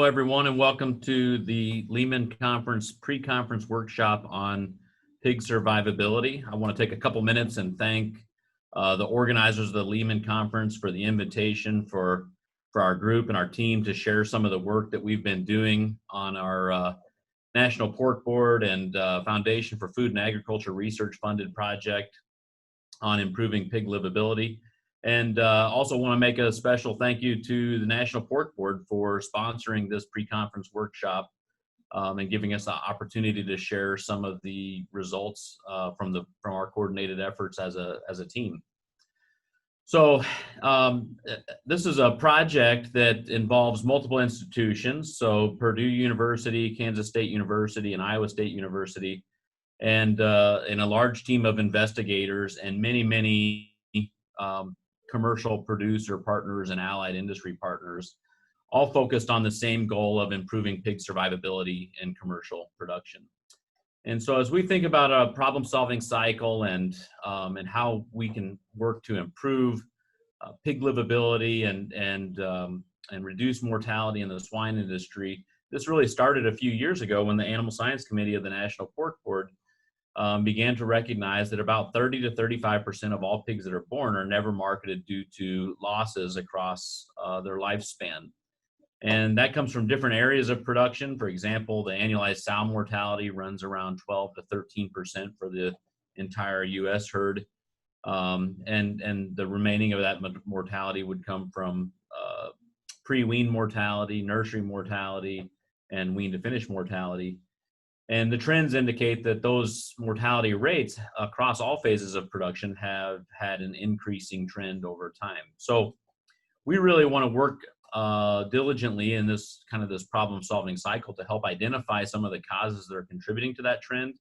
everyone, and welcome to the Lehman Conference pre-conference workshop on pig survivability. I want to take a couple minutes and thank the organizers of the Lehman Conference for the invitation for our group and our team to share some of the work that we've been doing on our National Pork Board and Foundation for Food and Agriculture Research funded project on improving pig livability. And also want to make a special thank you to the National Pork Board for sponsoring this pre-conference workshop and giving us the opportunity to share some of the results from our coordinated efforts as a team. So this is a project that involves multiple institutions, so Purdue University, Kansas State University, and Iowa State University, and a large team of investigators and many commercial producer partners and allied industry partners, all focused on the same goal of improving pig survivability in commercial production. And so as we think about a problem-solving cycle and how we can work to improve pig livability and reduce mortality in the swine industry, this really started a few years ago when the Animal Science Committee of the National Pork Board began to recognize that about 30 to 35% of all pigs that are born are never marketed due to losses across their lifespan. And that comes from different areas of production. For example, the annualized sow mortality runs around 12 to 13% for the entire U.S. herd. And the remaining of that mortality would come from pre-wean mortality, nursery mortality, and wean to finish mortality. And the trends indicate that those mortality rates across all phases of production have had an increasing trend over time. So we really want to work diligently in this problem-solving cycle to help identify some of the causes that are contributing to that trend,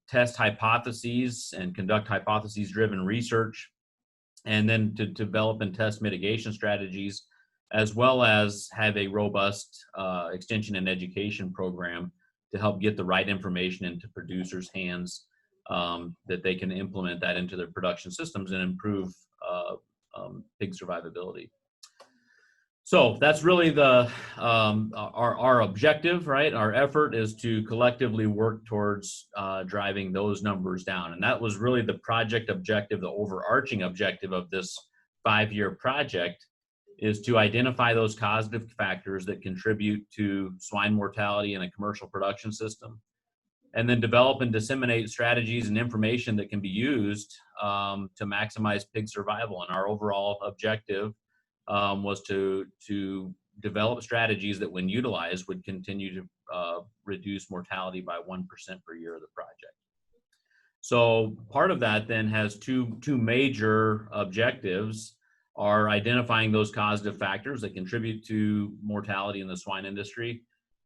test hypotheses and conduct hypotheses-driven research, and then to develop and test mitigation strategies, as well as have a robust extension and education program to help get the right information into producers' hands that they can implement that into their production systems and improve pig survivability. So that's really our objective, right? Our effort is to collectively work towards driving those numbers down. And that was really the project objective, the overarching objective of this 5-year project, is to identify those causative factors that contribute to swine mortality in a commercial production system, and then develop and disseminate strategies and information that can be used to maximize pig survival. And our overall objective was to develop strategies that, when utilized, would continue to reduce mortality by 1% per year of the project. So part of that then has two major objectives: are identifying those causative factors that contribute to mortality in the swine industry,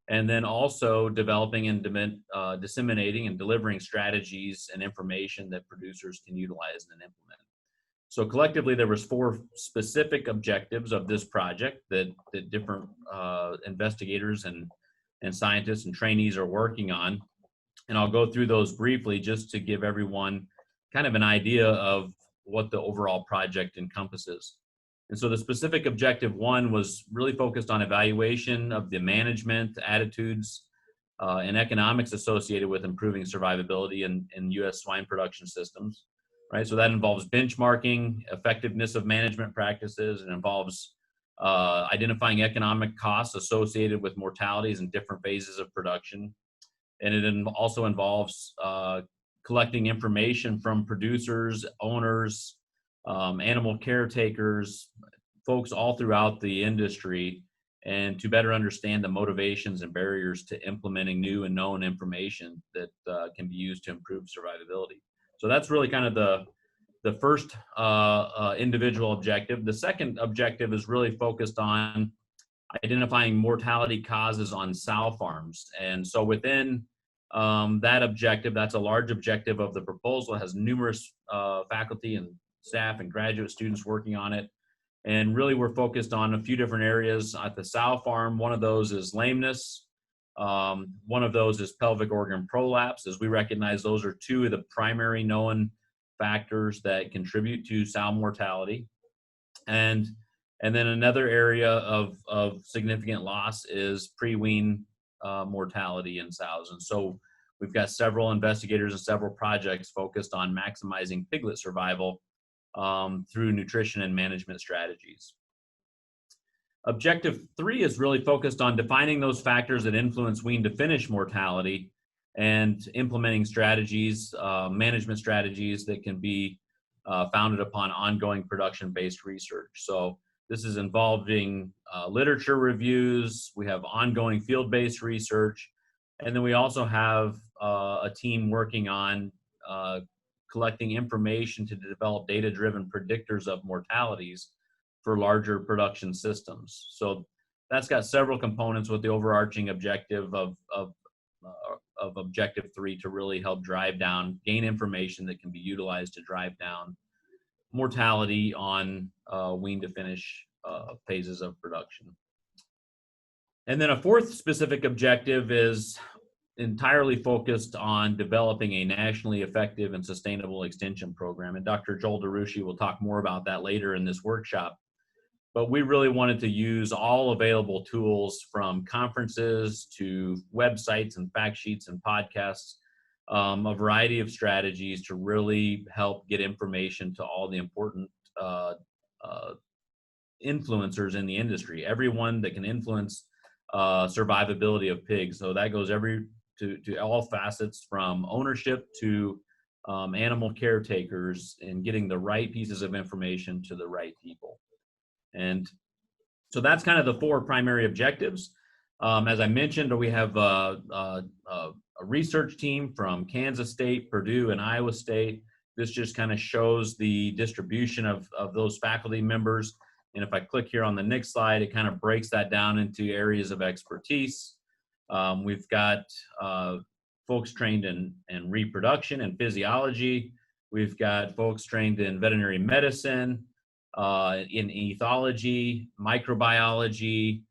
and then also developing and disseminating and delivering strategies and information that producers can utilize and implement. So collectively, there was 4 specific objectives of this project that different investigators and scientists and trainees are working on. And I'll go through those briefly just to give everyone kind of an idea of what the overall project encompasses. And so the specific objective 1 was really focused on evaluation of the management, attitudes, and economics associated with improving survivability in U.S. swine production systems, right? So that involves benchmarking effectiveness of management practices, and involves identifying economic costs associated with mortalities in different phases of production. And it also involves collecting information from producers, owners, animal caretakers, folks all throughout the industry, and to better understand the motivations and barriers to implementing new and known information that can be used to improve survivability. So that's really kind of the first individual objective. The second objective is really focused on identifying mortality causes on sow farms. And so within that objective, that's a large objective of the proposal. It has numerous faculty and staff and graduate students working on it. And really we're focused on a few different areas at the sow farm. One of those is lameness. One of those is pelvic organ prolapse, as we recognize those are 2 of the primary known factors that contribute to sow mortality. And And then another area of significant loss is pre-wean mortality in sows. And so we've got several investigators and several projects focused on maximizing piglet survival through nutrition and management strategies. Objective 3 is really focused on defining those factors that influence wean to finish mortality and implementing strategies, management strategies that can be founded upon ongoing production-based research. So this is involving literature reviews, we have ongoing field-based research, and then we also have a team working on collecting information to develop data-driven predictors of mortalities for larger production systems. So that's got several components with the overarching objective of Objective 3 to really help gain information that can be utilized to drive down mortality on wean to finish phases of production. And then a fourth specific objective is entirely focused on developing a nationally effective and sustainable extension program. And Dr. Joel DeRushi will talk more about that later in this workshop. But we really wanted to use all available tools from conferences to websites and fact sheets and podcasts, a variety of strategies to really help get information to all the important influencers in the industry, everyone that can influence survivability of pigs. So that goes to all facets from ownership to animal caretakers and getting the right pieces of information to the right people. And so that's kind of the four primary objectives. As I mentioned, we have a research team from Kansas State, Purdue, and Iowa State. This just kind of shows the distribution of those faculty members. And if I click here on the next slide, it kind of breaks that down into areas of expertise. We've got folks trained in reproduction and physiology. We've got folks trained in veterinary medicine, in ethology, microbiology,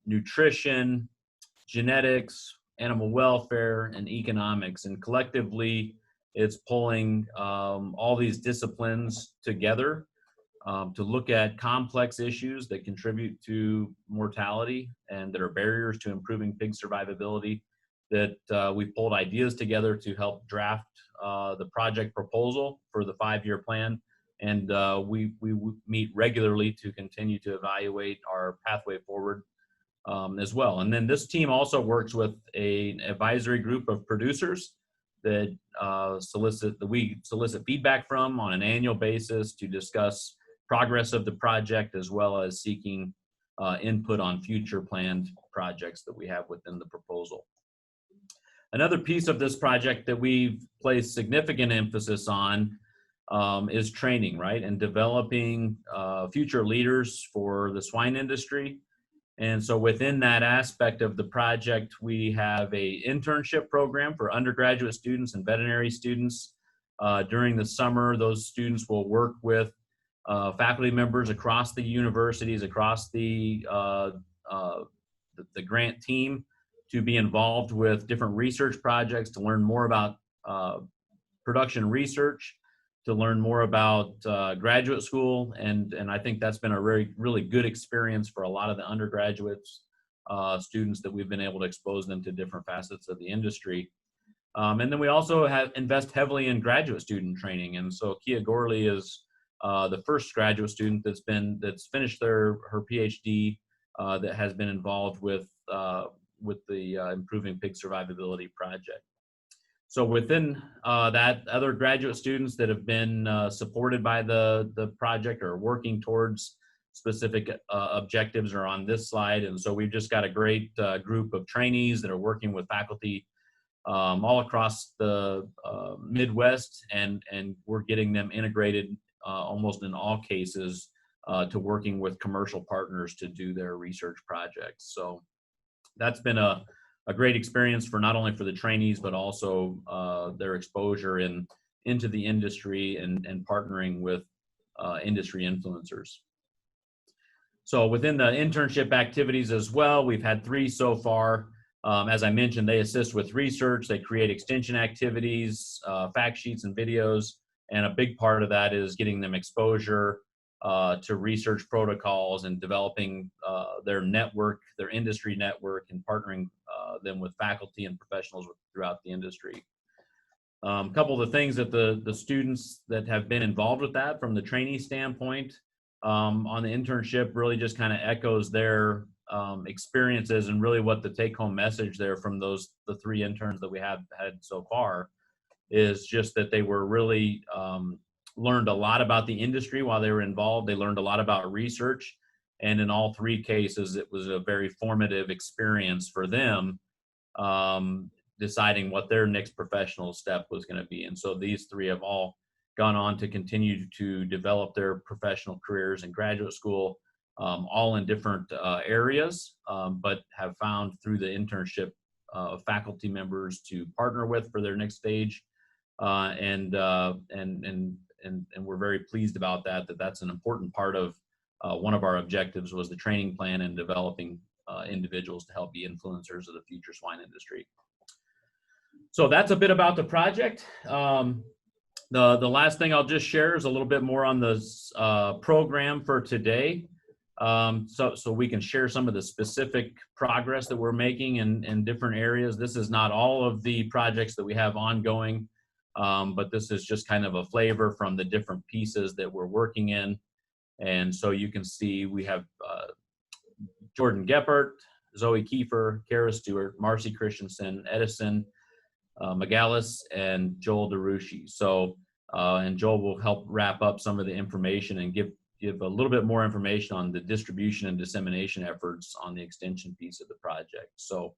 nutrition, genetics, animal welfare, and economics. And collectively, it's pulling all these disciplines together to look at complex issues that contribute to mortality and that are barriers to improving pig survivability, that we pulled ideas together to help draft the project proposal for the 5-year plan. And we meet regularly to continue to evaluate our pathway forward as well. And then this team also works with an advisory group of producers that we solicit feedback from on an annual basis to discuss progress of the project, as well as seeking input on future planned projects that we have within the proposal. Another piece of this project that we've placed significant emphasis on is training, right? And developing future leaders for the swine industry. And so within that aspect of the project, we have a internship program for undergraduate students and veterinary students. During the summer, those students will work with faculty members across the universities, across the grant team, to be involved with different research projects, to learn more about production research, to learn more about graduate school. And I think that's been a really good experience for a lot of the undergraduates, students that we've been able to expose them to different facets of the industry. And then we also invest heavily in graduate student training. And so Kia Gorley is the first graduate student that's finished her PhD that has been involved with the Improving Pig Survivability project. So within that, other graduate students that have been supported by the project or working towards specific objectives are on this slide. And so we've just got a great group of trainees that are working with faculty all across the Midwest, and we're getting them integrated almost in all cases to working with commercial partners to do their research projects. So that's been a great experience for not only for the trainees, but also their exposure into the industry and partnering with industry influencers. So within the internship activities as well, we've had 3 so far. As I mentioned, they assist with research, they create extension activities, fact sheets and videos, and a big part of that is getting them exposure to research protocols and developing their network, their industry network, and partnering them with faculty and professionals throughout the industry. A couple of the things that the students that have been involved with that from the trainee standpoint on the internship really just kind of echoes their experiences, and really what the take-home message there from the 3 interns that we have had so far is just that they were really learned a lot about the industry while they were involved. They learned a lot about research, and in all 3 cases, it was a very formative experience for them deciding what their next professional step was going to be. And so these 3 have all gone on to continue to develop their professional careers in graduate school, all in different areas, but have found through the internship faculty members to partner with for their next stage. And we're very pleased about that. That's an important part of one of our objectives was the training plan and developing individuals to help be influencers of the future swine industry. So that's a bit about the project. The last thing I'll just share is a little bit more on the program for today. So we can share some of the specific progress that we're making in different areas. This is not all of the projects that we have ongoing, but this is just kind of a flavor from the different pieces that we're working in. And so you can see we have Jordan Gebhardt, Zoe Kiefer, Kara Stewart, Marcy Christensen, Edison Megalis, and Joel DeRushi. So, and Joel will help wrap up some of the information and give a little bit more information on the distribution and dissemination efforts on the extension piece of the project. So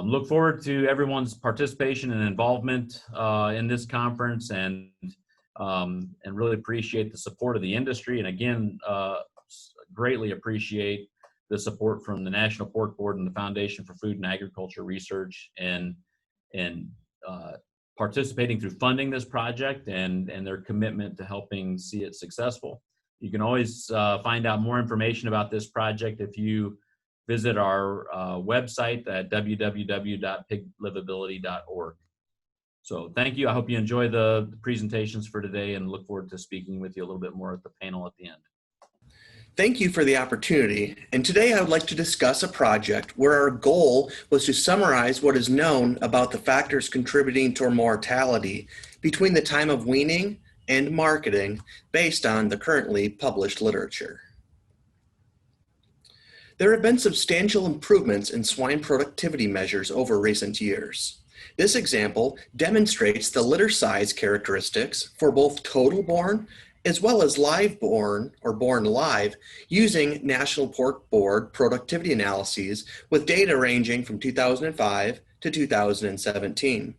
look forward to everyone's participation and involvement in this conference, and really appreciate the support of the industry. And again, greatly appreciate the support from the National Pork Board and the Foundation for Food and Agriculture Research, and participating through funding this project and their commitment to helping see it successful. You can always find out more information about this project if you visit our website at www.piglivability.org. So thank you. I hope you enjoy the presentations for today, and look forward to speaking with you a little bit more at the panel at the end. Thank you for the opportunity, and today I would like to discuss a project where our goal was to summarize what is known about the factors contributing to mortality between the time of weaning and marketing based on the currently published literature. There have been substantial improvements in swine productivity measures over recent years. This example demonstrates the litter size characteristics for both total born as well as live born or born live using National Pork Board productivity analyses with data ranging from 2005 to 2017.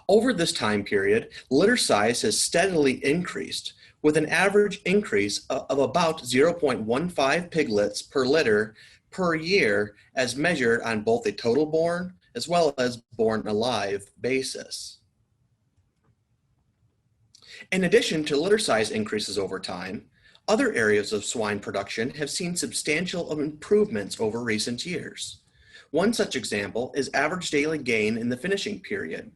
Over this time period, litter size has steadily increased, with an average increase of about 0.15 piglets per litter per year as measured on both a total born as well as born alive basis. In addition to litter size increases over time, other areas of swine production have seen substantial improvements over recent years. One such example is average daily gain in the finishing period,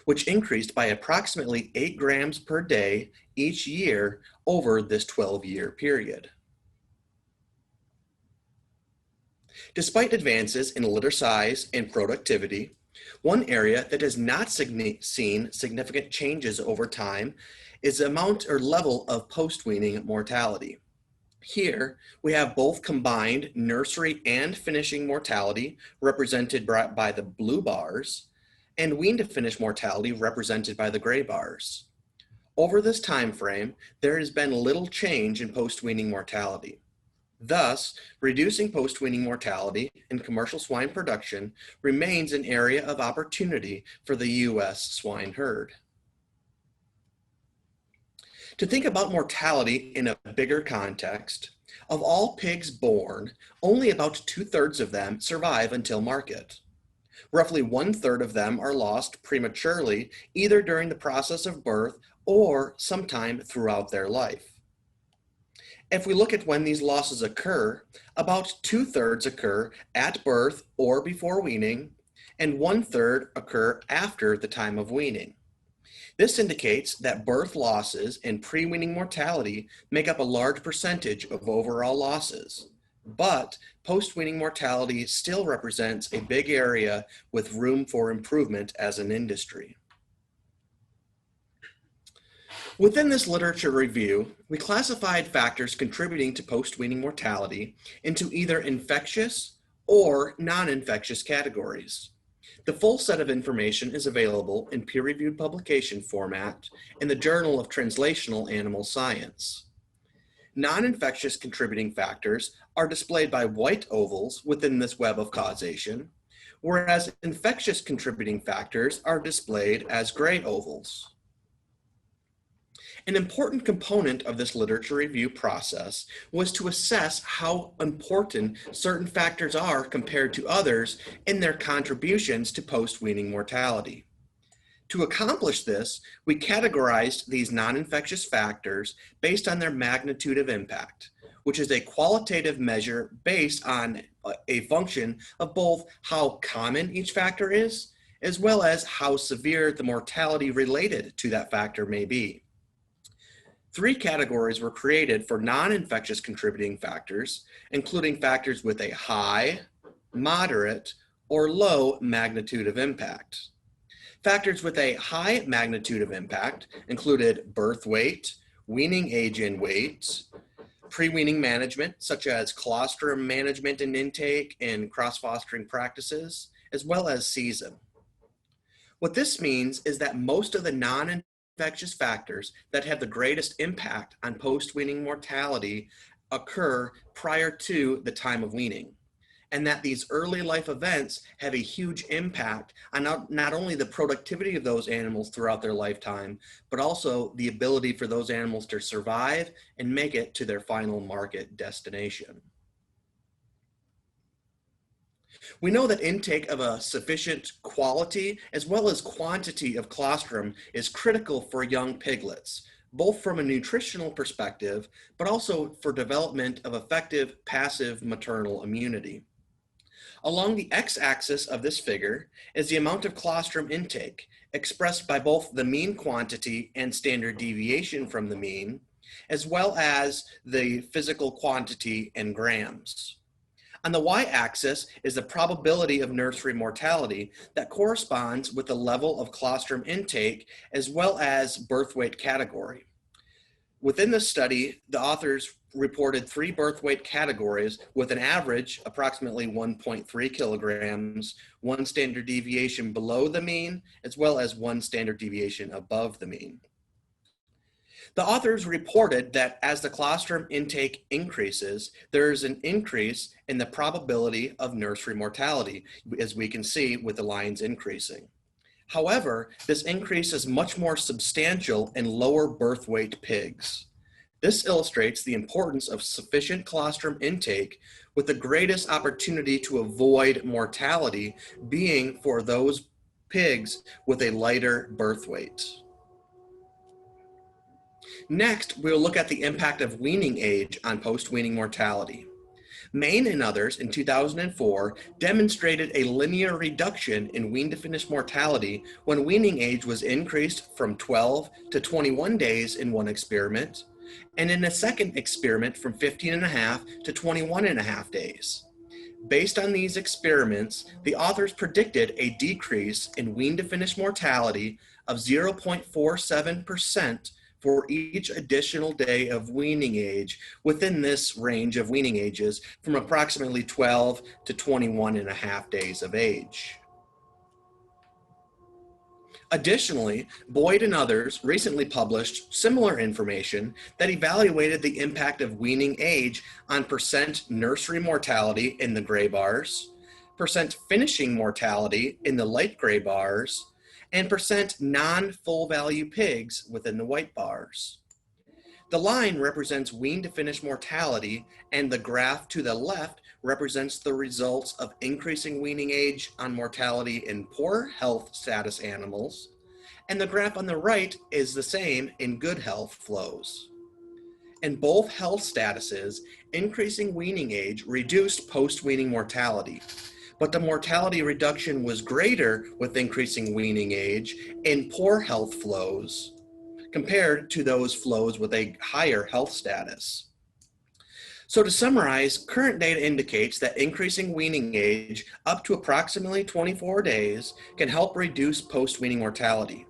which increased by approximately 8 grams per day each year over this 12-year period. Despite advances in litter size and productivity, one area that has not seen significant changes over time is the amount or level of post-weaning mortality. Here, we have both combined nursery and finishing mortality represented by the blue bars, and wean to finish mortality represented by the gray bars. Over this time frame, there has been little change in post-weaning mortality. Thus, reducing post-weaning mortality in commercial swine production remains an area of opportunity for the U.S. swine herd. To think about mortality in a bigger context, of all pigs born, only about 2/3 of them survive until market. Roughly 1/3 of them are lost prematurely, either during the process of birth or sometime throughout their life. If we look at when these losses occur, about 2/3 occur at birth or before weaning, and 1/3 occur after the time of weaning. This indicates that birth losses and pre-weaning mortality make up a large percentage of overall losses, but post-weaning mortality still represents a big area with room for improvement as an industry. Within this literature review, we classified factors contributing to post-weaning mortality into either infectious or non-infectious categories. The full set of information is available in peer-reviewed publication format in the Journal of Translational Animal Science. Non-infectious contributing factors are displayed by white ovals within this web of causation, whereas infectious contributing factors are displayed as gray ovals. An important component of this literature review process was to assess how important certain factors are compared to others in their contributions to post-weaning mortality. To accomplish this, we categorized these non-infectious factors based on their magnitude of impact, which is a qualitative measure based on a function of both how common each factor is, as well as how severe the mortality related to that factor may be. 3 categories were created for non-infectious contributing factors, including factors with a high, moderate, or low magnitude of impact. Factors with a high magnitude of impact included birth weight, weaning age and weight, pre-weaning management, such as colostrum management and intake and cross-fostering practices, as well as season. What this means is that most of the non-infectious factors that have the greatest impact on post-weaning mortality occur prior to the time of weaning, and that these early life events have a huge impact on not only the productivity of those animals throughout their lifetime, but also the ability for those animals to survive and make it to their final market destination. We know that intake of a sufficient quality as well as quantity of colostrum is critical for young piglets, both from a nutritional perspective, but also for development of effective passive maternal immunity. Along the x-axis of this figure is the amount of colostrum intake, expressed by both the mean quantity and standard deviation from the mean, as well as the physical quantity in grams. On the y-axis is the probability of nursery mortality that corresponds with the level of colostrum intake as well as birth weight category. Within this study, the authors reported 3 birth weight categories with an average approximately 1.3 kilograms, 1 standard deviation below the mean, as well as 1 standard deviation above the mean. The authors reported that as the colostrum intake increases, there is an increase in the probability of nursery mortality, as we can see with the lines increasing. However, this increase is much more substantial in lower birth weight pigs. This illustrates the importance of sufficient colostrum intake, with the greatest opportunity to avoid mortality being for those pigs with a lighter birth weight. Next, we'll look at the impact of weaning age on post-weaning mortality. Main and others in 2004 demonstrated a linear reduction in wean to finish mortality when weaning age was increased from 12 to 21 days in one experiment, and in a second experiment from 15.5 to 21.5 days. Based on these experiments, the authors predicted a decrease in wean to finish mortality of 0.47% for each additional day of weaning age within this range of weaning ages from approximately 12 to 21.5 days of age. Additionally, Boyd and others recently published similar information that evaluated the impact of weaning age on percent nursery mortality in the gray bars, percent finishing mortality in the light gray bars, and percent non-full value pigs within the white bars. The line represents wean to finish mortality, and the graph to the left represents the results of increasing weaning age on mortality in poor health status animals, and the graph on the right is the same in good health flows. In both health statuses, increasing weaning age reduced post-weaning mortality, but the mortality reduction was greater with increasing weaning age in poor health flows compared to those flows with a higher health status. So to summarize, current data indicates that increasing weaning age up to approximately 24 days can help reduce post-weaning mortality.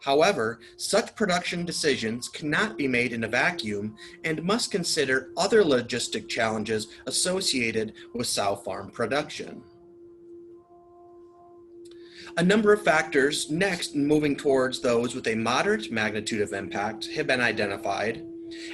However, such production decisions cannot be made in a vacuum and must consider other logistic challenges associated with sow farm production. A number of factors next, moving towards those with a moderate magnitude of impact, have been identified,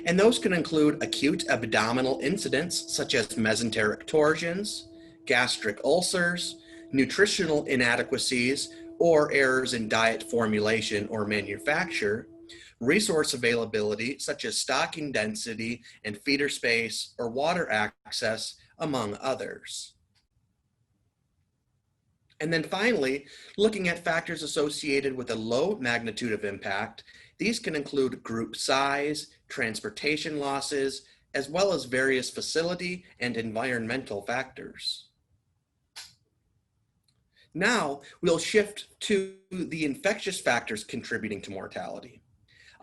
and those can include acute abdominal incidents such as mesenteric torsions, gastric ulcers, nutritional inadequacies, or errors in diet formulation or manufacture, resource availability such as stocking density and feeder space or water access, among others. And then finally, looking at factors associated with a low magnitude of impact, these can include group size, transportation losses, as well as various facility and environmental factors. Now, we'll shift to the infectious factors contributing to mortality.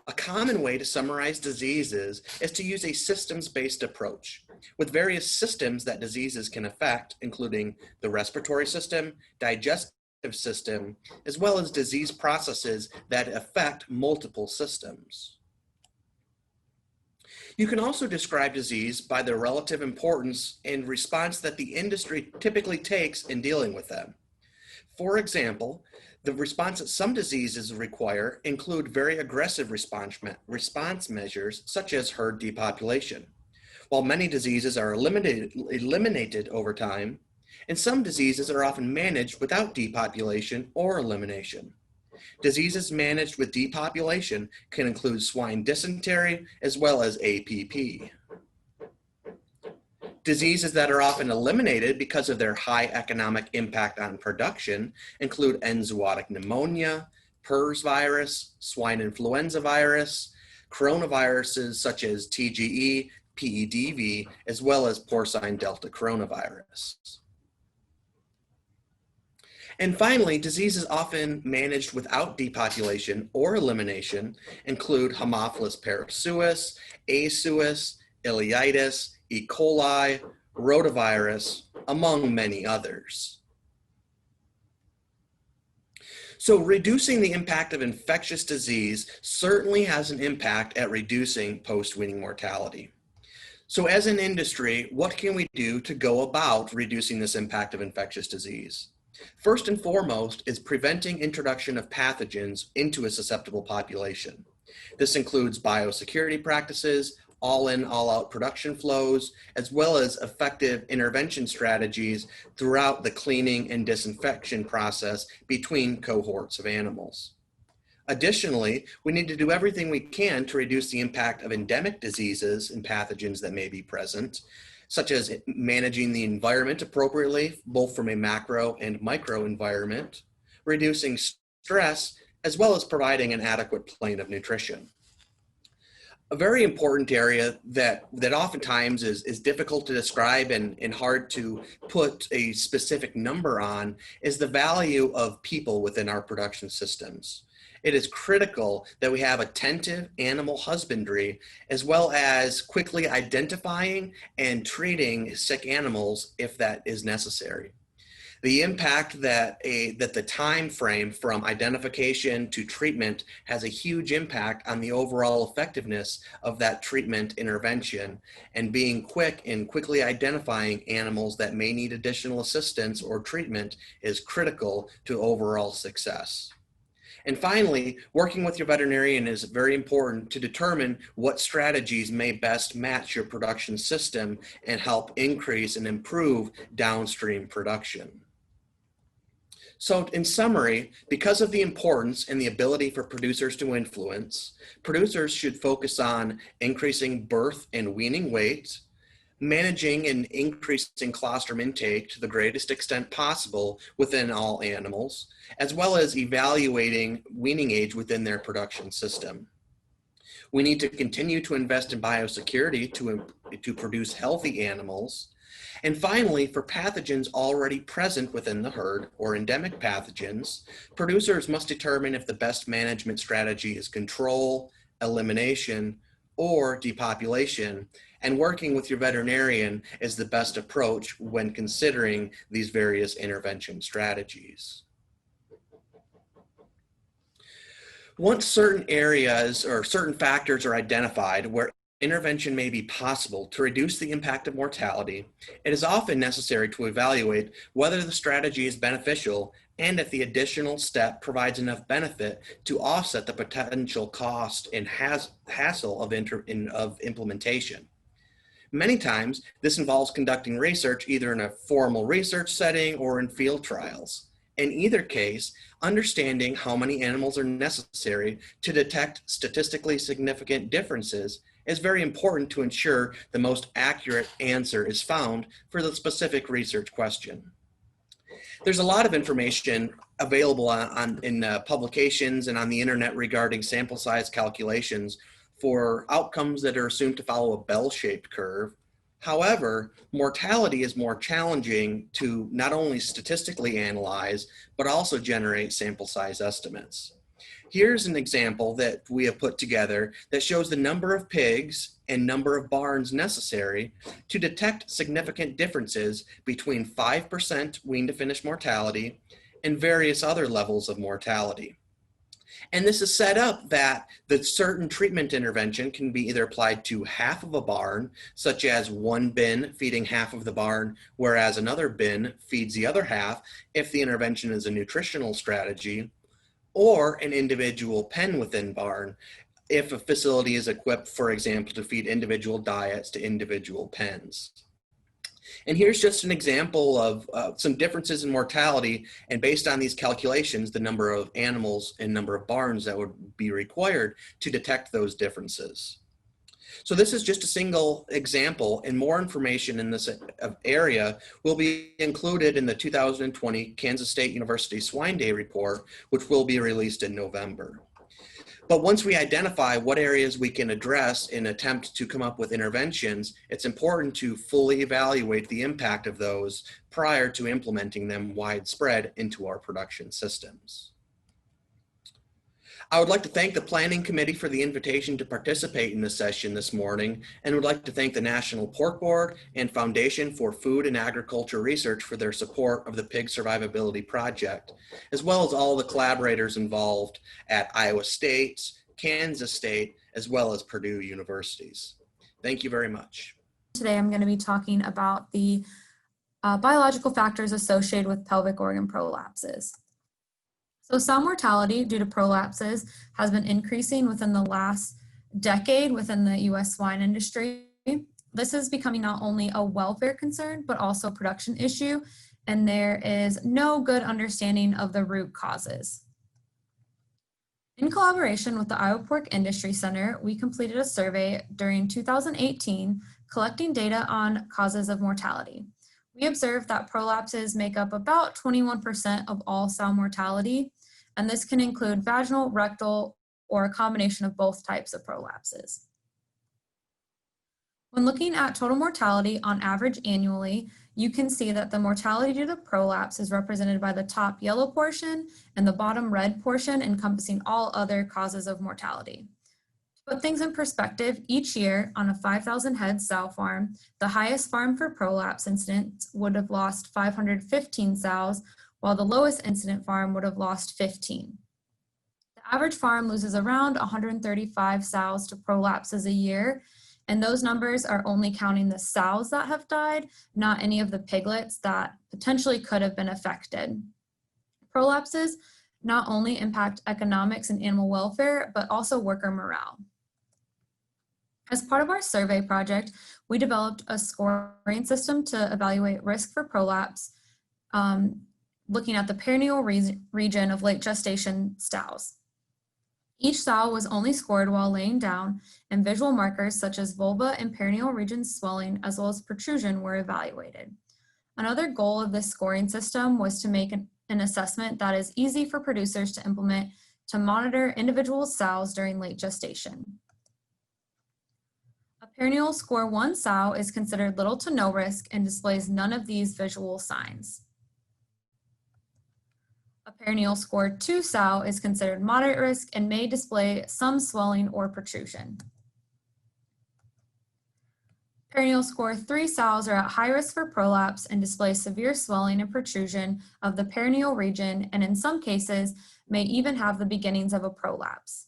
A common way to summarize diseases is to use a systems-based approach, with various systems that diseases can affect, including the respiratory system, digestive system, as well as disease processes that affect multiple systems. You can also describe disease by the relative importance and response that the industry typically takes in dealing with them. For example, the response that some diseases require include very aggressive response measures, such as herd depopulation, while many diseases are eliminated over time, and some diseases are often managed without depopulation or elimination. Diseases managed with depopulation can include swine dysentery as well as APP. Diseases that are often eliminated because of their high economic impact on production include enzootic pneumonia, PRRS virus, swine influenza virus, coronaviruses such as TGE, PEDV, as well as porcine delta coronavirus. And finally, diseases often managed without depopulation or elimination include Haemophilus parasuis, ASUS, ileitis, E. coli, rotavirus, among many others. So reducing the impact of infectious disease certainly has an impact at reducing post-weaning mortality. So as an industry, what can we do to go about reducing this impact of infectious disease? First and foremost is preventing introduction of pathogens into a susceptible population. This includes biosecurity practices, all-in, all-out production flows, as well as effective intervention strategies throughout the cleaning and disinfection process between cohorts of animals. Additionally, we need to do everything we can to reduce the impact of endemic diseases and pathogens that may be present, such as managing the environment appropriately, both from a macro and micro environment, reducing stress, as well as providing an adequate plane of nutrition. A very important area that oftentimes is difficult to describe and hard to put a specific number on is the value of people within our production systems. It is critical that we have attentive animal husbandry, as well as quickly identifying and treating sick animals if that is necessary. The impact that the time frame from identification to treatment has a huge impact on the overall effectiveness of that treatment intervention, and being quick in quickly identifying animals that may need additional assistance or treatment is critical to overall success. And finally, working with your veterinarian is very important to determine what strategies may best match your production system and help increase and improve downstream production. So in summary, because of the importance and the ability for producers to influence, producers should focus on increasing birth and weaning weight, managing and increasing colostrum intake to the greatest extent possible within all animals, as well as evaluating weaning age within their production system. We need to continue to invest in biosecurity to produce healthy animals, And finally, for pathogens already present within the herd or endemic pathogens, producers must determine if the best management strategy is control, elimination, or depopulation, and working with your veterinarian is the best approach when considering these various intervention strategies. Once certain areas or certain factors are identified where intervention may be possible to reduce the impact of mortality, it is often necessary to evaluate whether the strategy is beneficial and if the additional step provides enough benefit to offset the potential cost and hassle of implementation. Many times, this involves conducting research either in a formal research setting or in field trials. In either case, understanding how many animals are necessary to detect statistically significant differences is very important to ensure the most accurate answer is found for the specific research question. There's a lot of information available in publications and on the internet regarding sample size calculations for outcomes that are assumed to follow a bell-shaped curve. However, mortality is more challenging to not only statistically analyze, but also generate sample size estimates. Here's an example that we have put together that shows the number of pigs and number of barns necessary to detect significant differences between 5% wean to finish mortality and various other levels of mortality. And this is set up that the certain treatment intervention can be either applied to half of a barn, such as one bin feeding half of the barn, whereas another bin feeds the other half if the intervention is a nutritional strategy, or an individual pen within barn if a facility is equipped, for example, to feed individual diets to individual pens. And here's just an example of some differences in mortality, and based on these calculations, the number of animals and number of barns that would be required to detect those differences. So this is just a single example, and more information in this area will be included in the 2020 Kansas State University Swine Day report, which will be released in November. But once we identify what areas we can address and attempt to come up with interventions, it's important to fully evaluate the impact of those prior to implementing them widespread into our production systems. I would like to thank the Planning Committee for the invitation to participate in this session this morning, and would like to thank the National Pork Board and Foundation for Food and Agriculture Research for their support of the Pig Survivability Project, as well as all the collaborators involved at Iowa State, Kansas State, as well as Purdue universities. Thank you very much. Today I'm going to be talking about the biological factors associated with pelvic organ prolapses. So sow mortality due to prolapses has been increasing within the last decade within the U.S. swine industry. This is becoming not only a welfare concern, but also a production issue, and there is no good understanding of the root causes. In collaboration with the Iowa Pork Industry Center, we completed a survey during 2018 collecting data on causes of mortality. We observed that prolapses make up about 21% of all sow mortality, and this can include vaginal, rectal, or a combination of both types of prolapses. When looking at total mortality on average annually, you can see that the mortality due to prolapse is represented by the top yellow portion and the bottom red portion encompassing all other causes of mortality. To put things in perspective, each year on a 5,000 head sow farm, the highest farm for prolapse incidents would have lost 515 sows, while the lowest incident farm would have lost 15. The average farm loses around 135 sows to prolapses a year, and those numbers are only counting the sows that have died, not any of the piglets that potentially could have been affected. Prolapses not only impact economics and animal welfare, but also worker morale. As part of our survey project, we developed a scoring system to evaluate risk for prolapse, looking at the perineal region of late gestation sows. Each sow was only scored while laying down, and visual markers such as vulva and perineal region swelling as well as protrusion were evaluated. Another goal of this scoring system was to make an assessment that is easy for producers to implement to monitor individual sows during late gestation. A Perineal Score 1 sow is considered little to no risk and displays none of these visual signs. A Perineal Score 2 sow is considered moderate risk and may display some swelling or protrusion. Perineal Score 3 sows are at high risk for prolapse and display severe swelling and protrusion of the perineal region, and in some cases may even have the beginnings of a prolapse.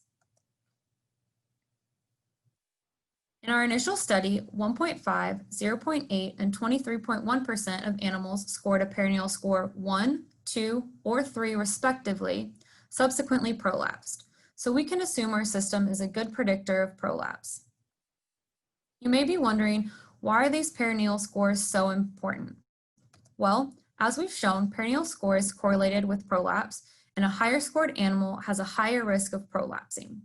In our initial study, 1.5, 0.8, and 23.1% of animals scored a perineal score 1, 2, or 3 respectively, subsequently prolapsed. So we can assume our system is a good predictor of prolapse. You may be wondering, why are these perineal scores so important? Well, as we've shown, perineal score is correlated with prolapse, and a higher scored animal has a higher risk of prolapsing.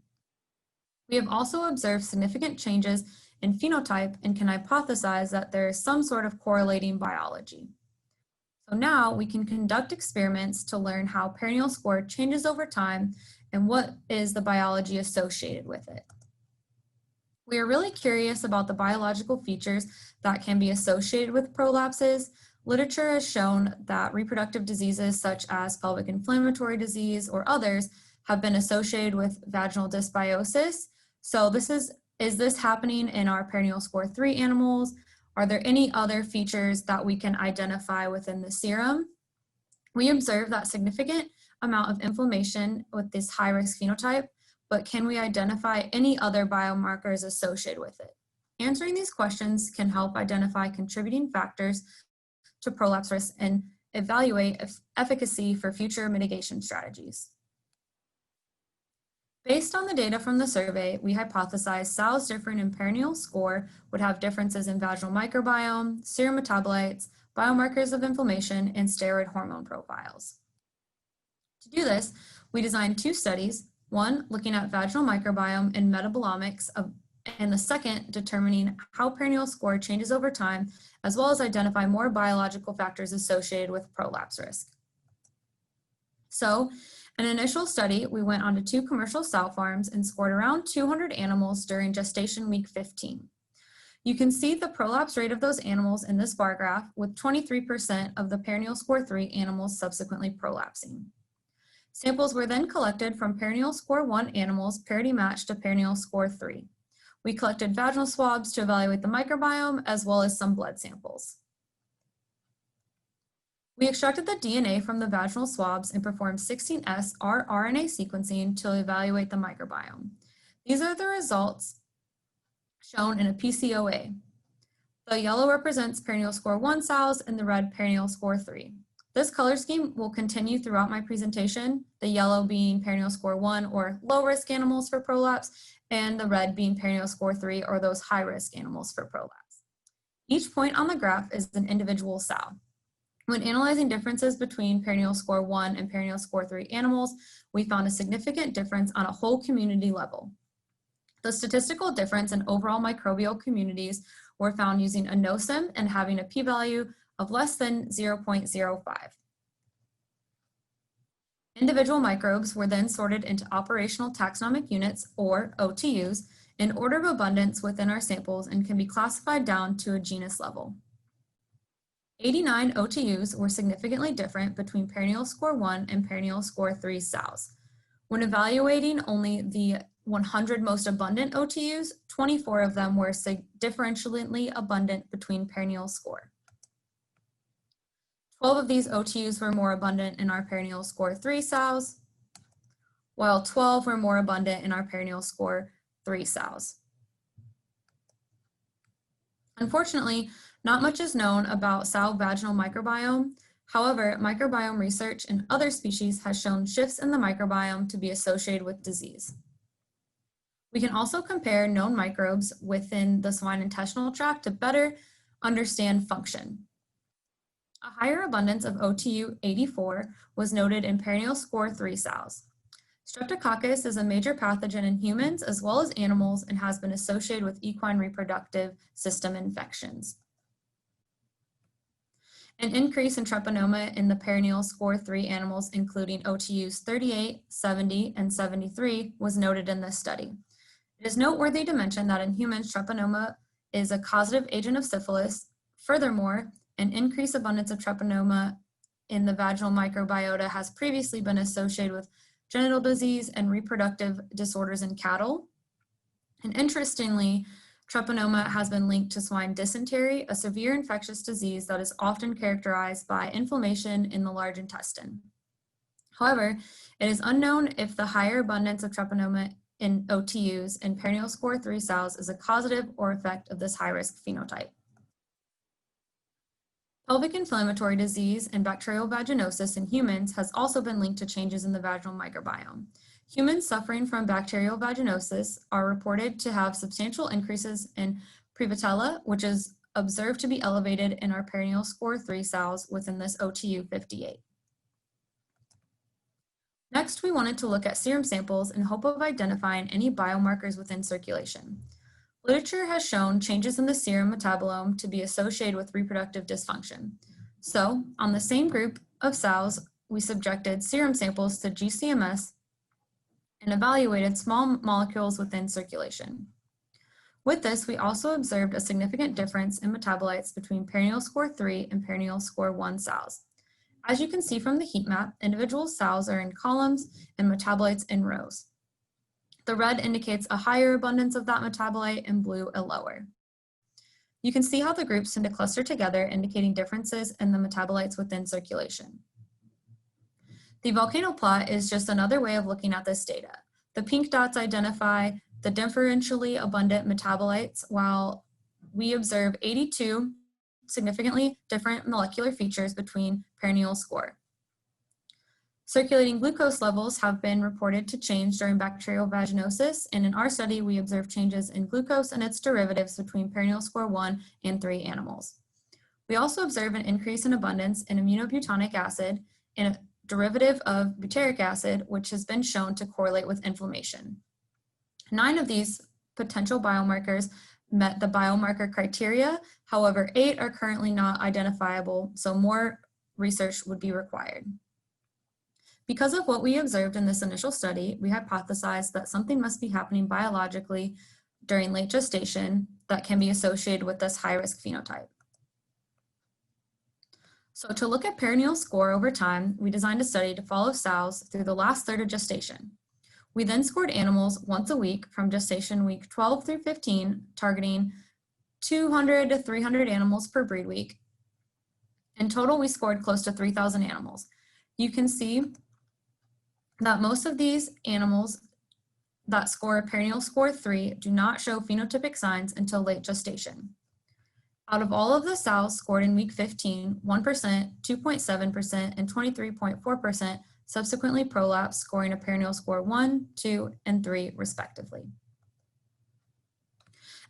We have also observed significant changes in phenotype and can hypothesize that there is some sort of correlating biology. So now we can conduct experiments to learn how perineal score changes over time and what is the biology associated with it. We are really curious about the biological features that can be associated with prolapses. Literature has shown that reproductive diseases such as pelvic inflammatory disease or others have been associated with vaginal dysbiosis. So is this happening in our perineal score 3 animals? Are there any other features that we can identify within the serum? We observe that significant amount of inflammation with this high-risk phenotype, but can we identify any other biomarkers associated with it? Answering these questions can help identify contributing factors to prolapse risk and evaluate efficacy for future mitigation strategies. Based on the data from the survey, we hypothesized sows differing in perineal score would have differences in vaginal microbiome, serum metabolites, biomarkers of inflammation, and steroid hormone profiles. To do this, we designed 2 studies, one looking at vaginal microbiome and metabolomics, and the second determining how perineal score changes over time, as well as identify more biological factors associated with prolapse risk. So, in an initial study, we went onto 2 commercial sow farms and scored around 200 animals during gestation week 15. You can see the prolapse rate of those animals in this bar graph, with 23% of the perineal score 3 animals subsequently prolapsing. Samples were then collected from perineal score 1 animals parity matched to perineal score 3. We collected vaginal swabs to evaluate the microbiome as well as some blood samples. We extracted the DNA from the vaginal swabs and performed 16S rRNA sequencing to evaluate the microbiome. These are the results shown in a PCOA. The yellow represents perineal score 1 sows and the red perineal score 3. This color scheme will continue throughout my presentation, the yellow being perineal score 1 or low-risk animals for prolapse, and the red being perineal score 3 or those high-risk animals for prolapse. Each point on the graph is an individual sow. When analyzing differences between perineal score 1 and perineal score 3 animals, we found a significant difference on a whole community level. The statistical difference in overall microbial communities were found using a NOSEM and having a p-value of less than 0.05. Individual microbes were then sorted into operational taxonomic units, or OTUs, in order of abundance within our samples and can be classified down to a genus level. 89 OTUs were significantly different between perineal score 1 and perineal score 3 sows. When evaluating only the 100 most abundant OTUs, 24 of them were differentially abundant between perineal score. 12 of these OTUs were more abundant in our perineal score 3 sows, while 12 were more abundant in our perineal score 3 sows. Unfortunately, not much is known about sow vaginal microbiome. However, microbiome research in other species has shown shifts in the microbiome to be associated with disease. We can also compare known microbes within the swine intestinal tract to better understand function. A higher abundance of OTU 84 was noted in perineal score 3 sows. Streptococcus is a major pathogen in humans as well as animals and has been associated with equine reproductive system infections. An increase in treponema in the perineal score 3 animals, including OTUs 38, 70, and 73, was noted in this study. It is noteworthy to mention that in humans, treponema is a causative agent of syphilis. Furthermore, an increased abundance of treponema in the vaginal microbiota has previously been associated with genital disease and reproductive disorders in cattle. And interestingly, treponema has been linked to swine dysentery, a severe infectious disease that is often characterized by inflammation in the large intestine. However, it is unknown if the higher abundance of treponema in OTUs and Perineal Score 3 sows is a causative or effect of this high-risk phenotype. Pelvic inflammatory disease and bacterial vaginosis in humans has also been linked to changes in the vaginal microbiome. Humans suffering from bacterial vaginosis are reported to have substantial increases in Prevotella, which is observed to be elevated in our Perineal Score 3 sows within this OTU 58. Next, we wanted to look at serum samples in hope of identifying any biomarkers within circulation. Literature has shown changes in the serum metabolome to be associated with reproductive dysfunction. So, on the same group of sows, we subjected serum samples to GCMS and evaluated small molecules within circulation. With this, we also observed a significant difference in metabolites between Perineal Score 3 and Perineal Score 1 sows. As you can see from the heat map, individual sows are in columns and metabolites in rows. The red indicates a higher abundance of that metabolite and blue a lower. You can see how the groups tend to cluster together, indicating differences in the metabolites within circulation. The volcano plot is just another way of looking at this data. The pink dots identify the differentially abundant metabolites, while we observe 82 significantly different molecular features between Perineal Score. Circulating glucose levels have been reported to change during bacterial vaginosis, and in our study, we observed changes in glucose and its derivatives between Perineal Score 1 and 3 animals. We also observe an increase in abundance in aminobutonic acid and a derivative of butyric acid, which has been shown to correlate with inflammation. 9 of these potential biomarkers met the biomarker criteria. However, 8 are currently not identifiable, so more research would be required. Because of what we observed in this initial study, we hypothesized that something must be happening biologically during late gestation that can be associated with this high-risk phenotype. So to look at Perineal Score over time, we designed a study to follow sows through the last third of gestation. We then scored animals once a week from gestation week 12 through 15, targeting 200 to 300 animals per breed week. In total, we scored close to 3,000 animals. You can see that most of these animals that score a Perineal Score 3 do not show phenotypic signs until late gestation. Out of all of the sows scored in week 15, 1%, 2.7%, and 23.4% subsequently prolapsed, scoring a Perineal Score 1, 2, and 3 respectively.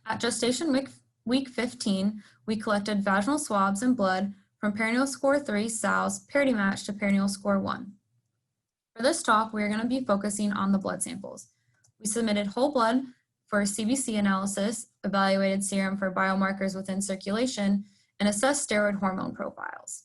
At gestation week 15, we collected vaginal swabs and blood from Perineal Score 3 sows parity matched to Perineal Score 1. For this talk, we are going to be focusing on the blood samples. We submitted whole blood for CBC analysis, evaluated serum for biomarkers within circulation, and assessed steroid hormone profiles.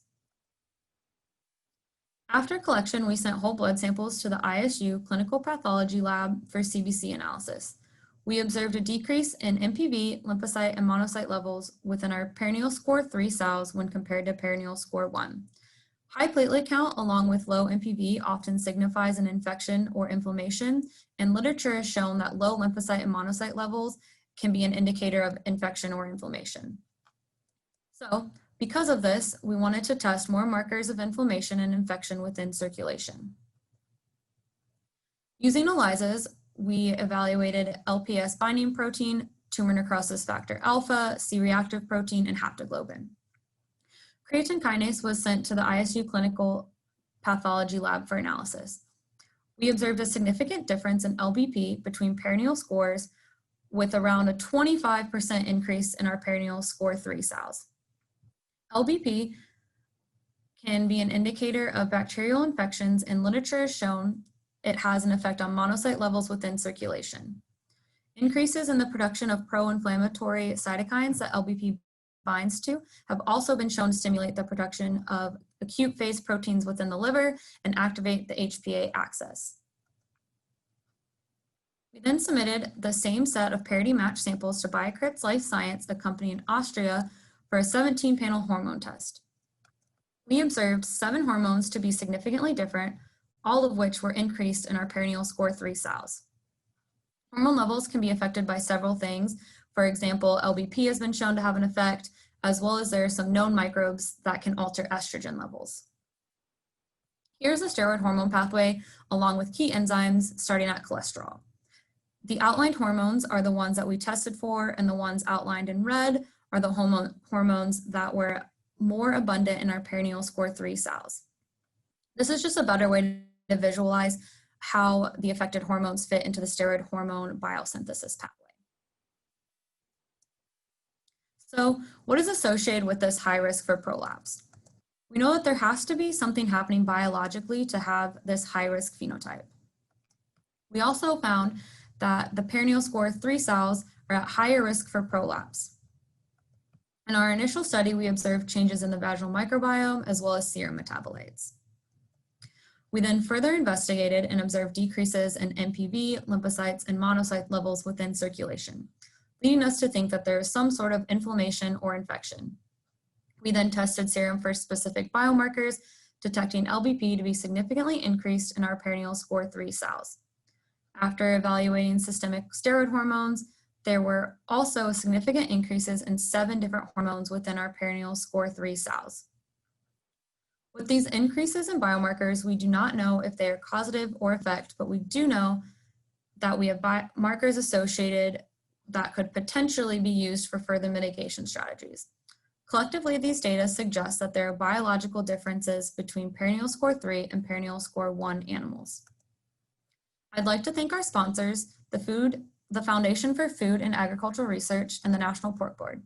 After collection, we sent whole blood samples to the ISU Clinical Pathology Lab for CBC analysis. We observed a decrease in MPV, lymphocyte, and monocyte levels within our Perineal Score 3 sows when compared to Perineal Score 1. High platelet count along with low MPV often signifies an infection or inflammation, and literature has shown that low lymphocyte and monocyte levels can be an indicator of infection or inflammation. So, because of this, we wanted to test more markers of inflammation and infection within circulation. Using ELISAs, we evaluated LPS binding protein, tumor necrosis factor alpha, C-reactive protein, and haptoglobin. Creatine kinase was sent to the ISU Clinical Pathology Lab for analysis. We observed a significant difference in LBP between perineal scores, with around a 25% increase in our Perineal Score 3 sows. LBP can be an indicator of bacterial infections, and literature has shown it has an effect on monocyte levels within circulation. Increases in the production of pro-inflammatory cytokines that LBP binds to have also been shown to stimulate the production of acute phase proteins within the liver and activate the HPA axis. We then submitted the same set of parity match samples to BioCrypt's Life Science, a company in Austria, for a 17-panel hormone test. We observed 7 hormones to be significantly different, all of which were increased in our Perineal Score 3 sows. Hormone levels can be affected by several things. For example, LBP has been shown to have an effect, as well as there are some known microbes that can alter estrogen levels. Here's the steroid hormone pathway along with key enzymes starting at cholesterol. The outlined hormones are the ones that we tested for, and the ones outlined in red are the hormones that were more abundant in our Perineal Score 3 sows. This is just a better way to visualize how the affected hormones fit into the steroid hormone biosynthesis pathway. So what is associated with this high risk for prolapse? We know that there has to be something happening biologically to have this high risk phenotype. We also found that the Perineal Score 3 sows are at higher risk for prolapse. In our initial study, we observed changes in the vaginal microbiome as well as serum metabolites. We then further investigated and observed decreases in MPV, lymphocytes, and monocyte levels within circulation, leading us to think that there is some sort of inflammation or infection. We then tested serum for specific biomarkers, detecting LBP to be significantly increased in our Perineal Score 3 sows. After evaluating systemic steroid hormones, there were also significant increases in 7 different hormones within our Perineal Score 3 sows. With these increases in biomarkers, we do not know if they are causative or effect, but we do know that we have markers associated that could potentially be used for further mitigation strategies. Collectively, these data suggest that there are biological differences between Perineal Score 3 and Perineal Score 1 animals. I'd like to thank our sponsors, the Foundation for Food and Agricultural Research, and the National Pork Board.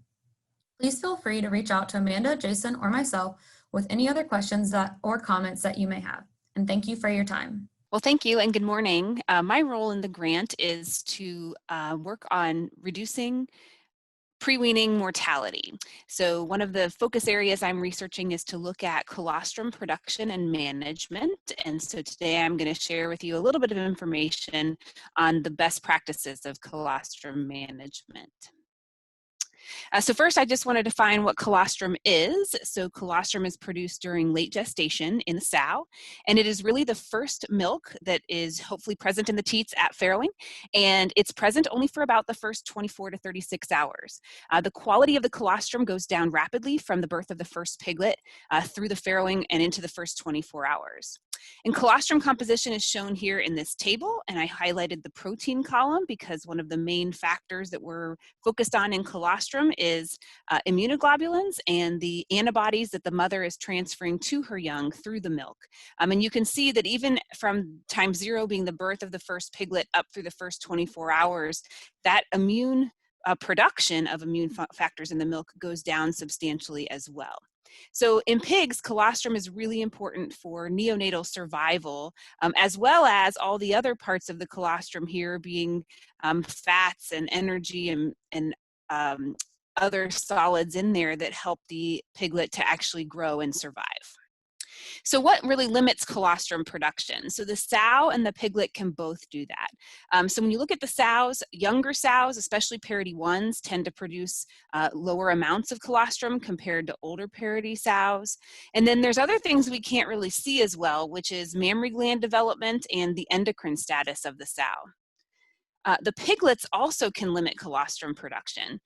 Please feel free to reach out to Amanda, Jason, or myself with any other questions or comments that you may have. And thank you for your time. Well, thank you and good morning. My role in the grant is to work on reducing pre-weaning mortality. So one of the focus areas I'm researching is to look at colostrum production and management. And so today I'm going to share with you a little bit of information on the best practices of colostrum management. So first, I just want to define what colostrum is. So colostrum is produced during late gestation in the sow, and it is really the first milk that is hopefully present in the teats at farrowing, and it's present only for about the first 24 to 36 hours. The quality of the colostrum goes down rapidly from the birth of the first piglet through the farrowing and into the first 24 hours. And colostrum composition is shown here in this table, and I highlighted the protein column because one of the main factors that we're focused on in colostrum is immunoglobulins and the antibodies that the mother is transferring to her young through the milk. And you can see that even from time 0 being the birth of the first piglet up through the first 24 hours, that immune production of immune factors in the milk goes down substantially as well. So in pigs, colostrum is really important for neonatal survival, as well as all the other parts of the colostrum here being fats and energy and other solids in there that help the piglet to actually grow and survive. So what really limits colostrum production? So the sow and the piglet can both do that. So when you look at the sows, younger sows, especially parity ones, tend to produce lower amounts of colostrum compared to older parity sows. And then there's other things we can't really see as well, which is mammary gland development and the endocrine status of the sow. The piglets also can limit colostrum production.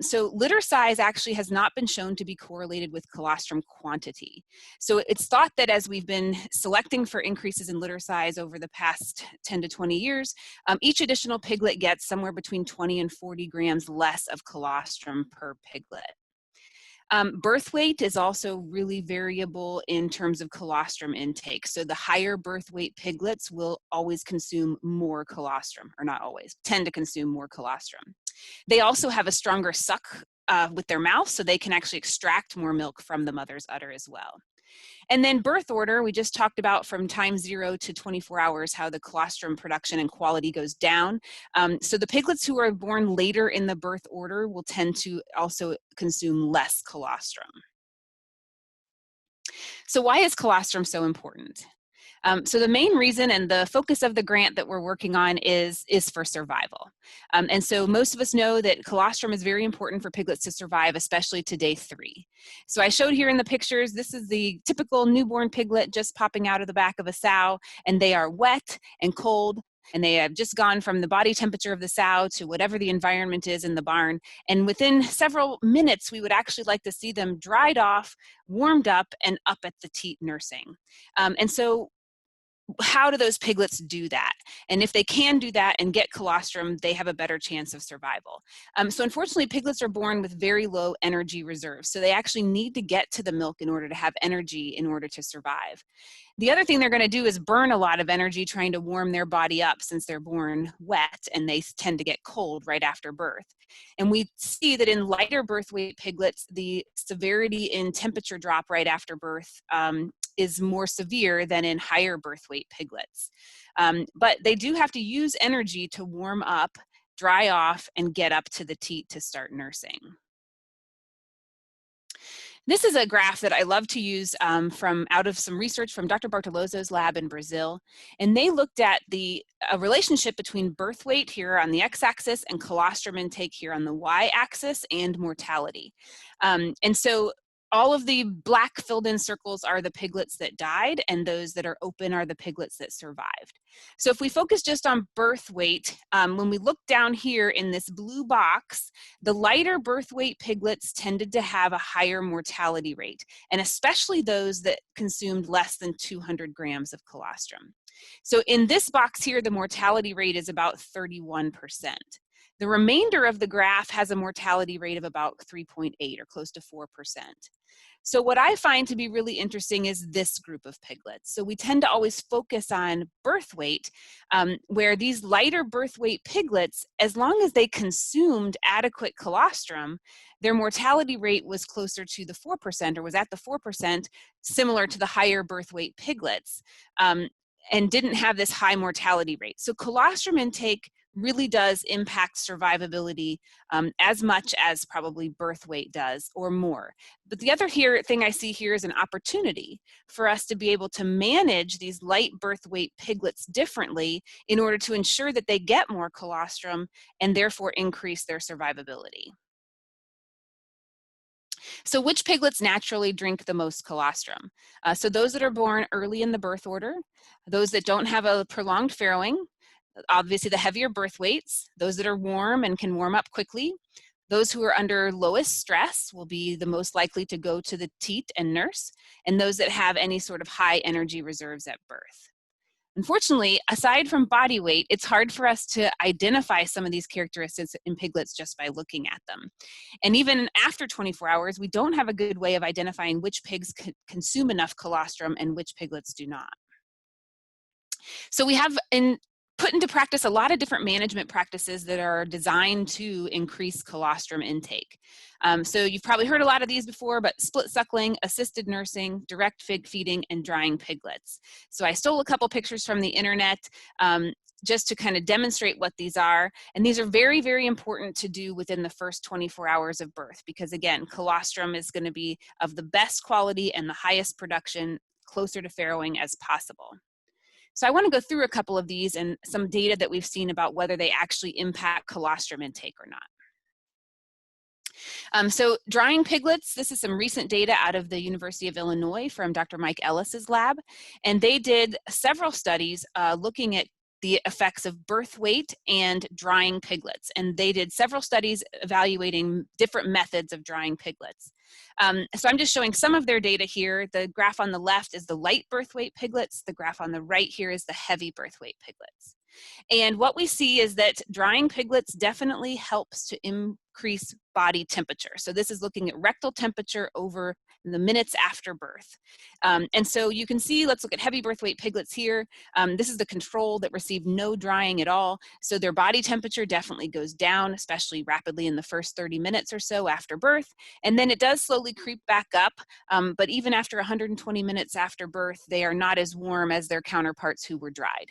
So litter size actually has not been shown to be correlated with colostrum quantity. So it's thought that as we've been selecting for increases in litter size over the past 10 to 20 years, each additional piglet gets somewhere between 20 and 40 grams less of colostrum per piglet. Birth weight is also really variable in terms of colostrum intake. So the higher birth weight piglets will always consume more colostrum, or not always, tend to consume more colostrum. They also have a stronger suck with their mouth, so they can actually extract more milk from the mother's udder as well. And then birth order, we just talked about from time 0 to 24 hours, how the colostrum production and quality goes down. So the piglets who are born later in the birth order will tend to also consume less colostrum. So why is colostrum so important? So the main reason and the focus of the grant that we're working on is for survival. And so most of us know that colostrum is very important for piglets to survive, especially to day 3. So I showed here in the pictures, this is the typical newborn piglet just popping out of the back of a sow, and they are wet and cold, and they have just gone from the body temperature of the sow to whatever the environment is in the barn. And within several minutes, we would actually like to see them dried off, warmed up, and up at the teat nursing. And so how do those piglets do that? And if they can do that and get colostrum, they have a better chance of survival. So unfortunately, piglets are born with very low energy reserves. So they actually need to get to the milk in order to have energy in order to survive. The other thing they're going to do is burn a lot of energy trying to warm their body up, since they're born wet and they tend to get cold right after birth. And we see that in lighter birth weight piglets, the severity in temperature drop right after birth is more severe than in higher birth weight piglets. But they do have to use energy to warm up, dry off, and get up to the teat to start nursing. This is a graph that I love to use from out of some research from Dr. Bartoloso's lab in Brazil. And they looked at the relationship between birth weight here on the x-axis and colostrum intake here on the y-axis and mortality. And so all of the black filled in circles are the piglets that died, and those that are open are the piglets that survived. So if we focus just on birth weight, when we look down here in this blue box, the lighter birth weight piglets tended to have a higher mortality rate, and especially those that consumed less than 200 grams of colostrum. So in this box here, the mortality rate is about 31%. The remainder of the graph has a mortality rate of about 3.8 or close to 4%. So what I find to be really interesting is this group of piglets. So we tend to always focus on birth weight, where these lighter birth weight piglets, as long as they consumed adequate colostrum, their mortality rate was closer to the 4% or was at the 4%, similar to the higher birth weight piglets, and didn't have this high mortality rate. So colostrum intake really does impact survivability as much as probably birth weight does or more. But the other thing I see here is an opportunity for us to be able to manage these light birth weight piglets differently in order to ensure that they get more colostrum and therefore increase their survivability. So which piglets naturally drink the most colostrum? So those that are born early in the birth order, those that don't have a prolonged farrowing, obviously the heavier birth weights, those that are warm and can warm up quickly, those who are under lowest stress will be the most likely to go to the teat and nurse, and those that have any sort of high energy reserves at birth. Unfortunately, aside from body weight, it's hard for us to identify some of these characteristics in piglets just by looking at them. And even after 24 hours, we don't have a good way of identifying which pigs consume enough colostrum and which piglets do not. So we have put into practice a lot of different management practices that are designed to increase colostrum intake. So you've probably heard a lot of these before, but split suckling, assisted nursing, direct feeding, and drying piglets. So I stole a couple pictures from the internet just to kind of demonstrate what these are. And these are very, very important to do within the first 24 hours of birth, because again, colostrum is going to be of the best quality and the highest production, closer to farrowing as possible. So I want to go through a couple of these and some data that we've seen about whether they actually impact colostrum intake or not. So drying piglets, this is some recent data out of the University of Illinois from Dr. Mike Ellis's lab. And they did several studies looking at the effects of birth weight and drying piglets. And they did several studies evaluating different methods of drying piglets. So I'm just showing some of their data here. The graph on the left is the light birth weight piglets. The graph on the right here is the heavy birth weight piglets. And what we see is that drying piglets definitely helps to increase body temperature. So this is looking at rectal temperature over the minutes after birth. And so you can see, let's look at heavy birth weight piglets here. This is the control that received no drying at all. So their body temperature definitely goes down, especially rapidly in the first 30 minutes or so after birth. And then it does slowly creep back up. But even after 120 minutes after birth, they are not as warm as their counterparts who were dried.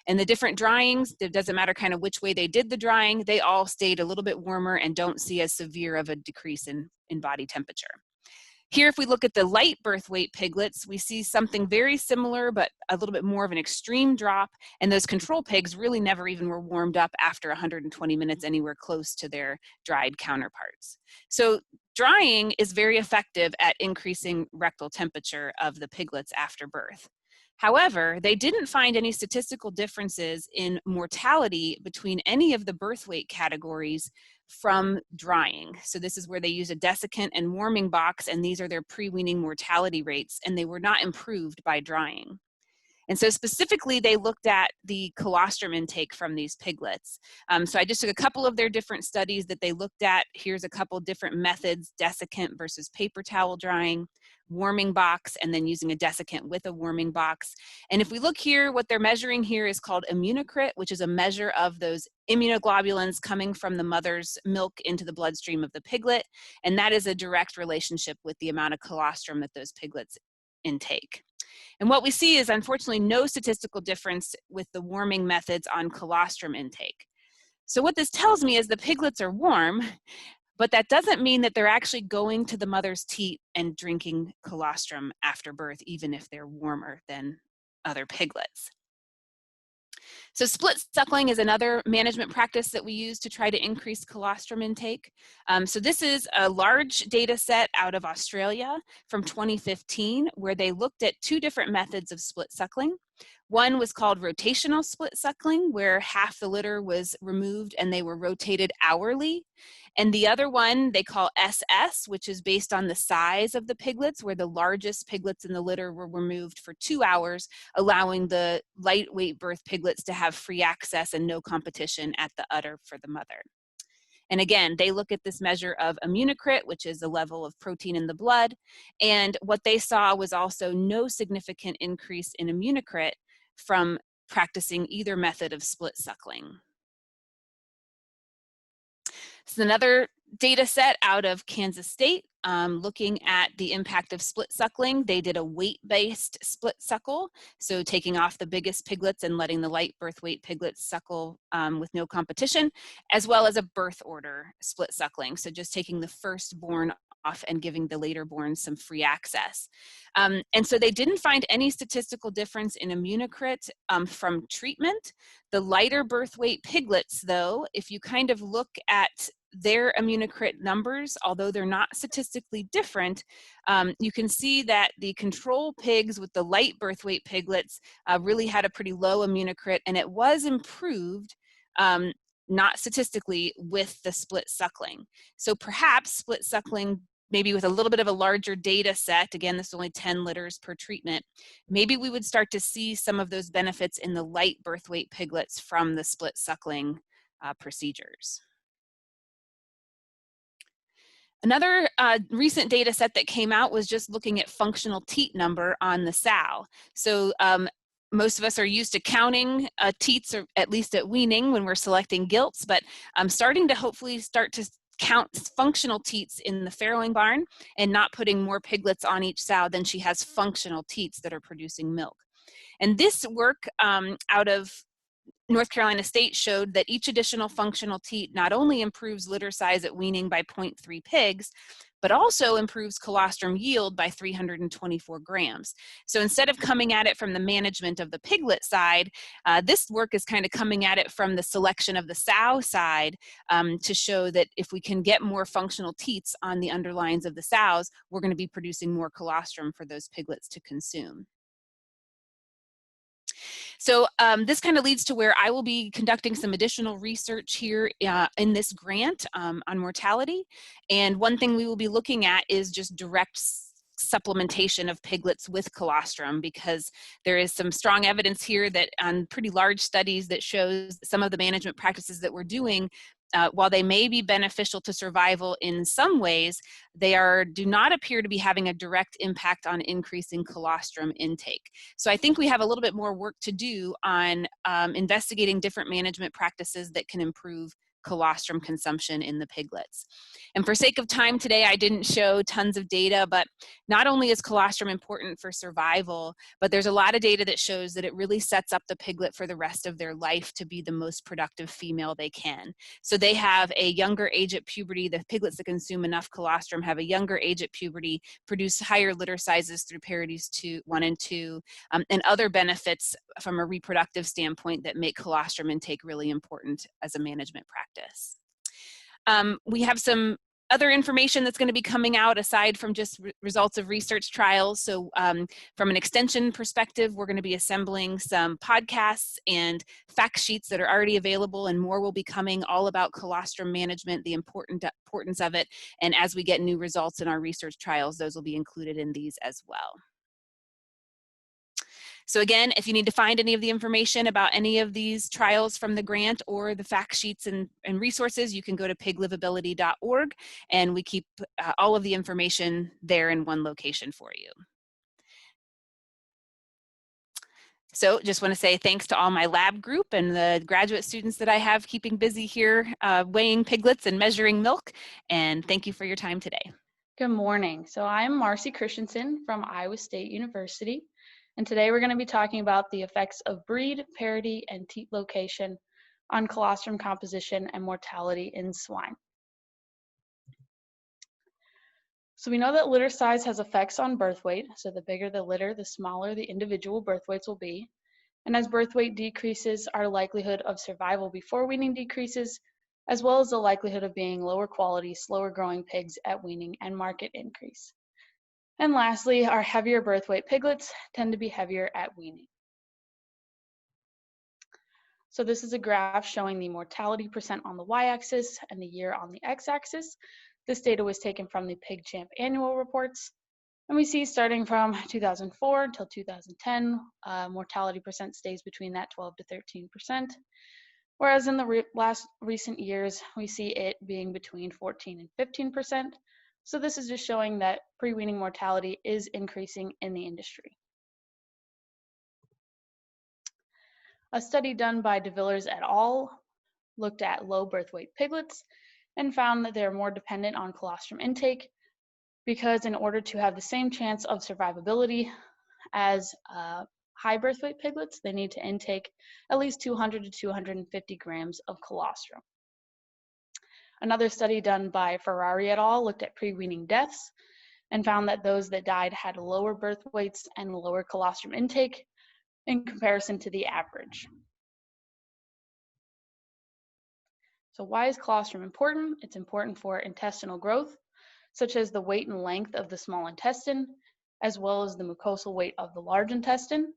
And the different dryings, it doesn't matter kind of which way they did the drying, they all stayed a little bit warmer and don't see as severe of a decrease in body temperature. Here, if we look at the light birth weight piglets, we see something very similar, but a little bit more of an extreme drop. And those control pigs really never even were warmed up after 120 minutes anywhere close to their dried counterparts. So drying is very effective at increasing rectal temperature of the piglets after birth. However, they didn't find any statistical differences in mortality between any of the birth weight categories from drying. So this is where they use a desiccant and warming box, and these are their pre-weaning mortality rates, and they were not improved by drying. And so specifically, they looked at the colostrum intake from these piglets. So I just took a couple of their different studies that they looked at. Here's a couple different methods: desiccant versus paper towel drying, warming box, and then using a desiccant with a warming box. And if we look here, what they're measuring here is called immunocrit, which is a measure of those immunoglobulins coming from the mother's milk into the bloodstream of the piglet. And that is a direct relationship with the amount of colostrum that those piglets intake. And what we see is, unfortunately, no statistical difference with the warming methods on colostrum intake. So what this tells me is the piglets are warm, but that doesn't mean that they're actually going to the mother's teat and drinking colostrum after birth, even if they're warmer than other piglets. So split suckling is another management practice that we use to try to increase colostrum intake. So this is a large data set out of Australia from 2015, where they looked at two different methods of split suckling. One was called rotational split suckling, where half the litter was removed and they were rotated hourly. And the other one they call SS, which is based on the size of the piglets, where the largest piglets in the litter were removed for 2 hours, allowing the lightweight birth piglets to have free access and no competition at the udder for the mother. And again, they look at this measure of immunocrit, which is a level of protein in the blood. And what they saw was also no significant increase in immunocrit from practicing either method of split suckling. This is another data set out of Kansas State looking at the impact of split suckling. They did a weight-based split suckle, so taking off the biggest piglets and letting the light birth weight piglets suckle with no competition, as well as a birth order split suckling, so just taking the firstborn off and giving the later born some free access. And so they didn't find any statistical difference in immunocrit from treatment. The lighter birth weight piglets, though, if you kind of look at their immunocrit numbers, although they're not statistically different, you can see that the control pigs with the light birth weight piglets really had a pretty low immunocrit, and it was improved not statistically with the split suckling. So perhaps split suckling, maybe with a little bit of a larger data set, again, this is only 10 litters per treatment, maybe we would start to see some of those benefits in the light birth weight piglets from the split suckling procedures. Another recent data set that came out was just looking at functional teat number on the sow. So most of us are used to counting teats, or at least at weaning when we're selecting gilts, but I'm starting to hopefully start to count functional teats in the farrowing barn and not putting more piglets on each sow than she has functional teats that are producing milk. And this work out of North Carolina State showed that each additional functional teat not only improves litter size at weaning by 0.3 pigs, but also improves colostrum yield by 324 grams. So instead of coming at it from the management of the piglet side, this work is kind of coming at it from the selection of the sow side to show that if we can get more functional teats on the underlines of the sows, we're going to be producing more colostrum for those piglets to consume. So this kind of leads to where I will be conducting some additional research here in this grant on mortality. And one thing we will be looking at is just direct supplementation of piglets with colostrum, because there is some strong evidence here that on pretty large studies that shows some of the management practices that we're doing, while they may be beneficial to survival in some ways, they do not appear to be having a direct impact on increasing colostrum intake. So I think we have a little bit more work to do on investigating different management practices that can improve colostrum consumption in the piglets. And for sake of time today, I didn't show tons of data, but not only is colostrum important for survival, but there's a lot of data that shows that it really sets up the piglet for the rest of their life to be the most productive female they can. So they have a younger age at puberty. The piglets that consume enough colostrum have a younger age at puberty, produce higher litter sizes through Perineal 1 and 2, and other benefits from a reproductive standpoint that make colostrum intake really important as a management practice. We have some other information that's going to be coming out aside from just results of research trials. So from an extension perspective, we're going to be assembling some podcasts and fact sheets that are already available, and more will be coming all about colostrum management, the importance of it. And as we get new results in our research trials, those will be included in these as well. So again, if you need to find any of the information about any of these trials from the grant or the fact sheets and resources, you can go to piglivability.org, and we keep all of the information there in one location for you. So just want to say thanks to all my lab group and the graduate students that I have keeping busy here weighing piglets and measuring milk, and thank you for your time today. Good morning. So I'm Marcy Christensen from Iowa State University. And today we're going to be talking about the effects of breed, parity, and teat location on colostrum composition and mortality in swine. So we know that litter size has effects on birth weight. So the bigger the litter, the smaller the individual birth weights will be. And as birth weight decreases, our likelihood of survival before weaning decreases, as well as the likelihood of being lower quality, slower growing pigs at weaning and market increase. And lastly, our heavier birth weight piglets tend to be heavier at weaning. So this is a graph showing the mortality percent on the y-axis and the year on the x-axis. This data was taken from the PigChamp annual reports. And we see starting from 2004 until 2010, mortality percent stays between that 12 to 13%. Whereas in the recent years, we see it being between 14 and 15%. So this is just showing that pre-weaning mortality is increasing in the industry. A study done by De Villers et al. Looked at low birth weight piglets and found that they're more dependent on colostrum intake because in order to have the same chance of survivability as high birth weight piglets, they need to intake at least 200 to 250 grams of colostrum. Another study done by Ferrari et al. Looked at pre-weaning deaths and found that those that died had lower birth weights and lower colostrum intake in comparison to the average. So why is colostrum important? It's important for intestinal growth, such as the weight and length of the small intestine, as well as the mucosal weight of the large intestine.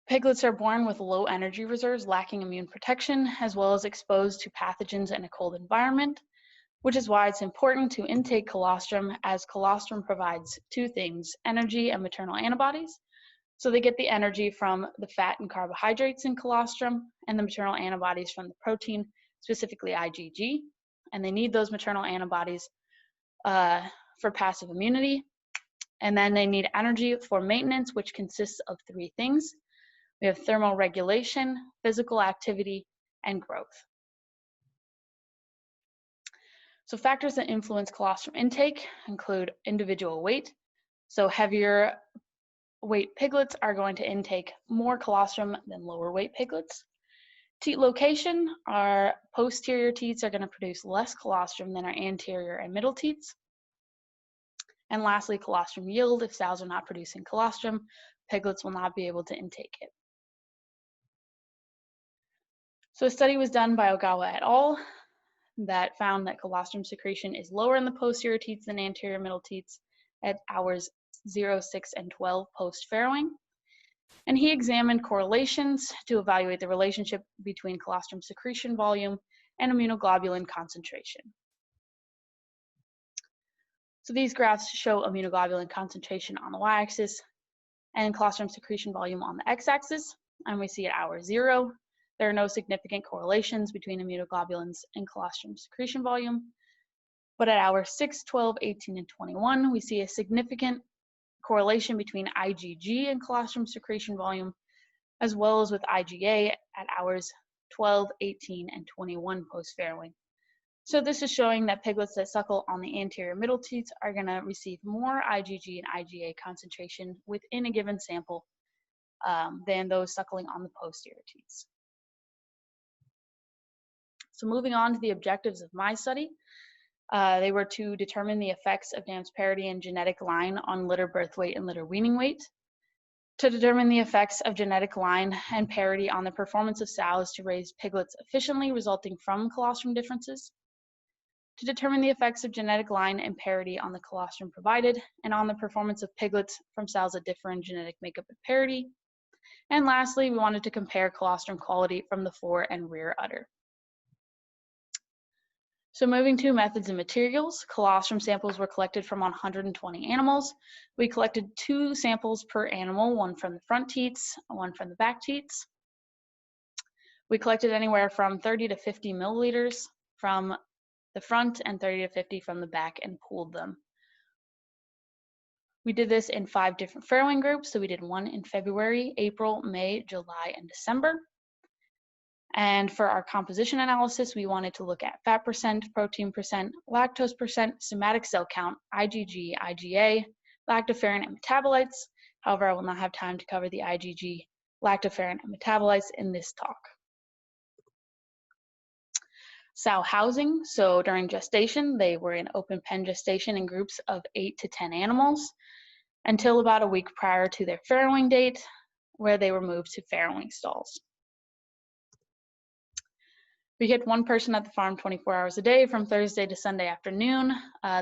Piglets are born with low energy reserves, lacking immune protection, as well as exposed to pathogens in a cold environment, which is why it's important to intake colostrum, as colostrum provides two things, energy and maternal antibodies. So they get the energy from the fat and carbohydrates in colostrum and the maternal antibodies from the protein, specifically IgG. And they need those maternal antibodies for passive immunity. And then they need energy for maintenance, which consists of three things. We have thermal regulation, physical activity, and growth. So factors that influence colostrum intake include individual weight. So heavier weight piglets are going to intake more colostrum than lower weight piglets. Teat location, our posterior teats are going to produce less colostrum than our anterior and middle teats. And lastly, colostrum yield. If sows are not producing colostrum, piglets will not be able to intake it. So a study was done by Ogawa et al. That found that colostrum secretion is lower in the posterior teats than anterior middle teats at hours 0, 6, and 12 post-farrowing. And he examined correlations to evaluate the relationship between colostrum secretion volume and immunoglobulin concentration. So these graphs show immunoglobulin concentration on the y-axis and colostrum secretion volume on the x-axis. And we see at hour 0, there are no significant correlations between immunoglobulins and colostrum secretion volume. But at hours 6, 12, 18, and 21, we see a significant correlation between IgG and colostrum secretion volume, as well as with IgA at hours 12, 18, and 21 post-farrowing. So this is showing that piglets that suckle on the anterior middle teats are going to receive more IgG and IgA concentration within a given sample than those suckling on the posterior teats. So moving on to the objectives of my study, they were to determine the effects of dams parity and genetic line on litter birth weight and litter weaning weight, to determine the effects of genetic line and parity on the performance of sows to raise piglets efficiently resulting from colostrum differences, to determine the effects of genetic line and parity on the colostrum provided and on the performance of piglets from sows that differ in genetic makeup and parity, and lastly, we wanted to compare colostrum quality from the fore and rear udder. So moving to methods and materials, colostrum samples were collected from 120 animals. We collected 2 samples per animal, one from the front teats, one from the back teats. We collected anywhere from 30 to 50 milliliters from the front and 30 to 50 from the back and pooled them. We did this in 5 different farrowing groups. So we did one in February, April, May, July, and December. And for our composition analysis, we wanted to look at fat percent, protein percent, lactose percent, somatic cell count, IgG, IgA, lactoferrin, and metabolites. However, I will not have time to cover the IgG, lactoferrin, and metabolites in this talk. Sow housing, so during gestation, they were in open pen gestation in groups of 8 to 10 animals until about a week prior to their farrowing date, where they were moved to farrowing stalls. We kept one person at the farm 24 hours a day from Thursday to Sunday afternoon.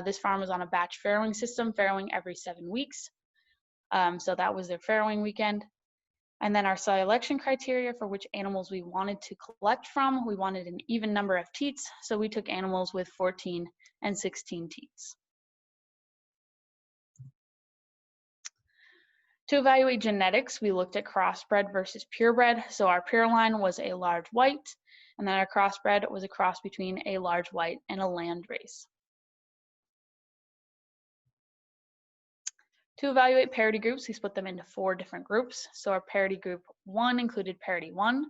This farm was on a batch farrowing system, farrowing every 7 weeks. So that was their farrowing weekend. And then our selection criteria for which animals we wanted to collect from, we wanted an even number of teats. So we took animals with 14 and 16 teats. To evaluate genetics, we looked at crossbred versus purebred. So our pure line was a large white, and then our crossbred was a cross between a large white and a land race. To evaluate parity groups, we split them into 4 different groups. So our parity group 1 included parity 1,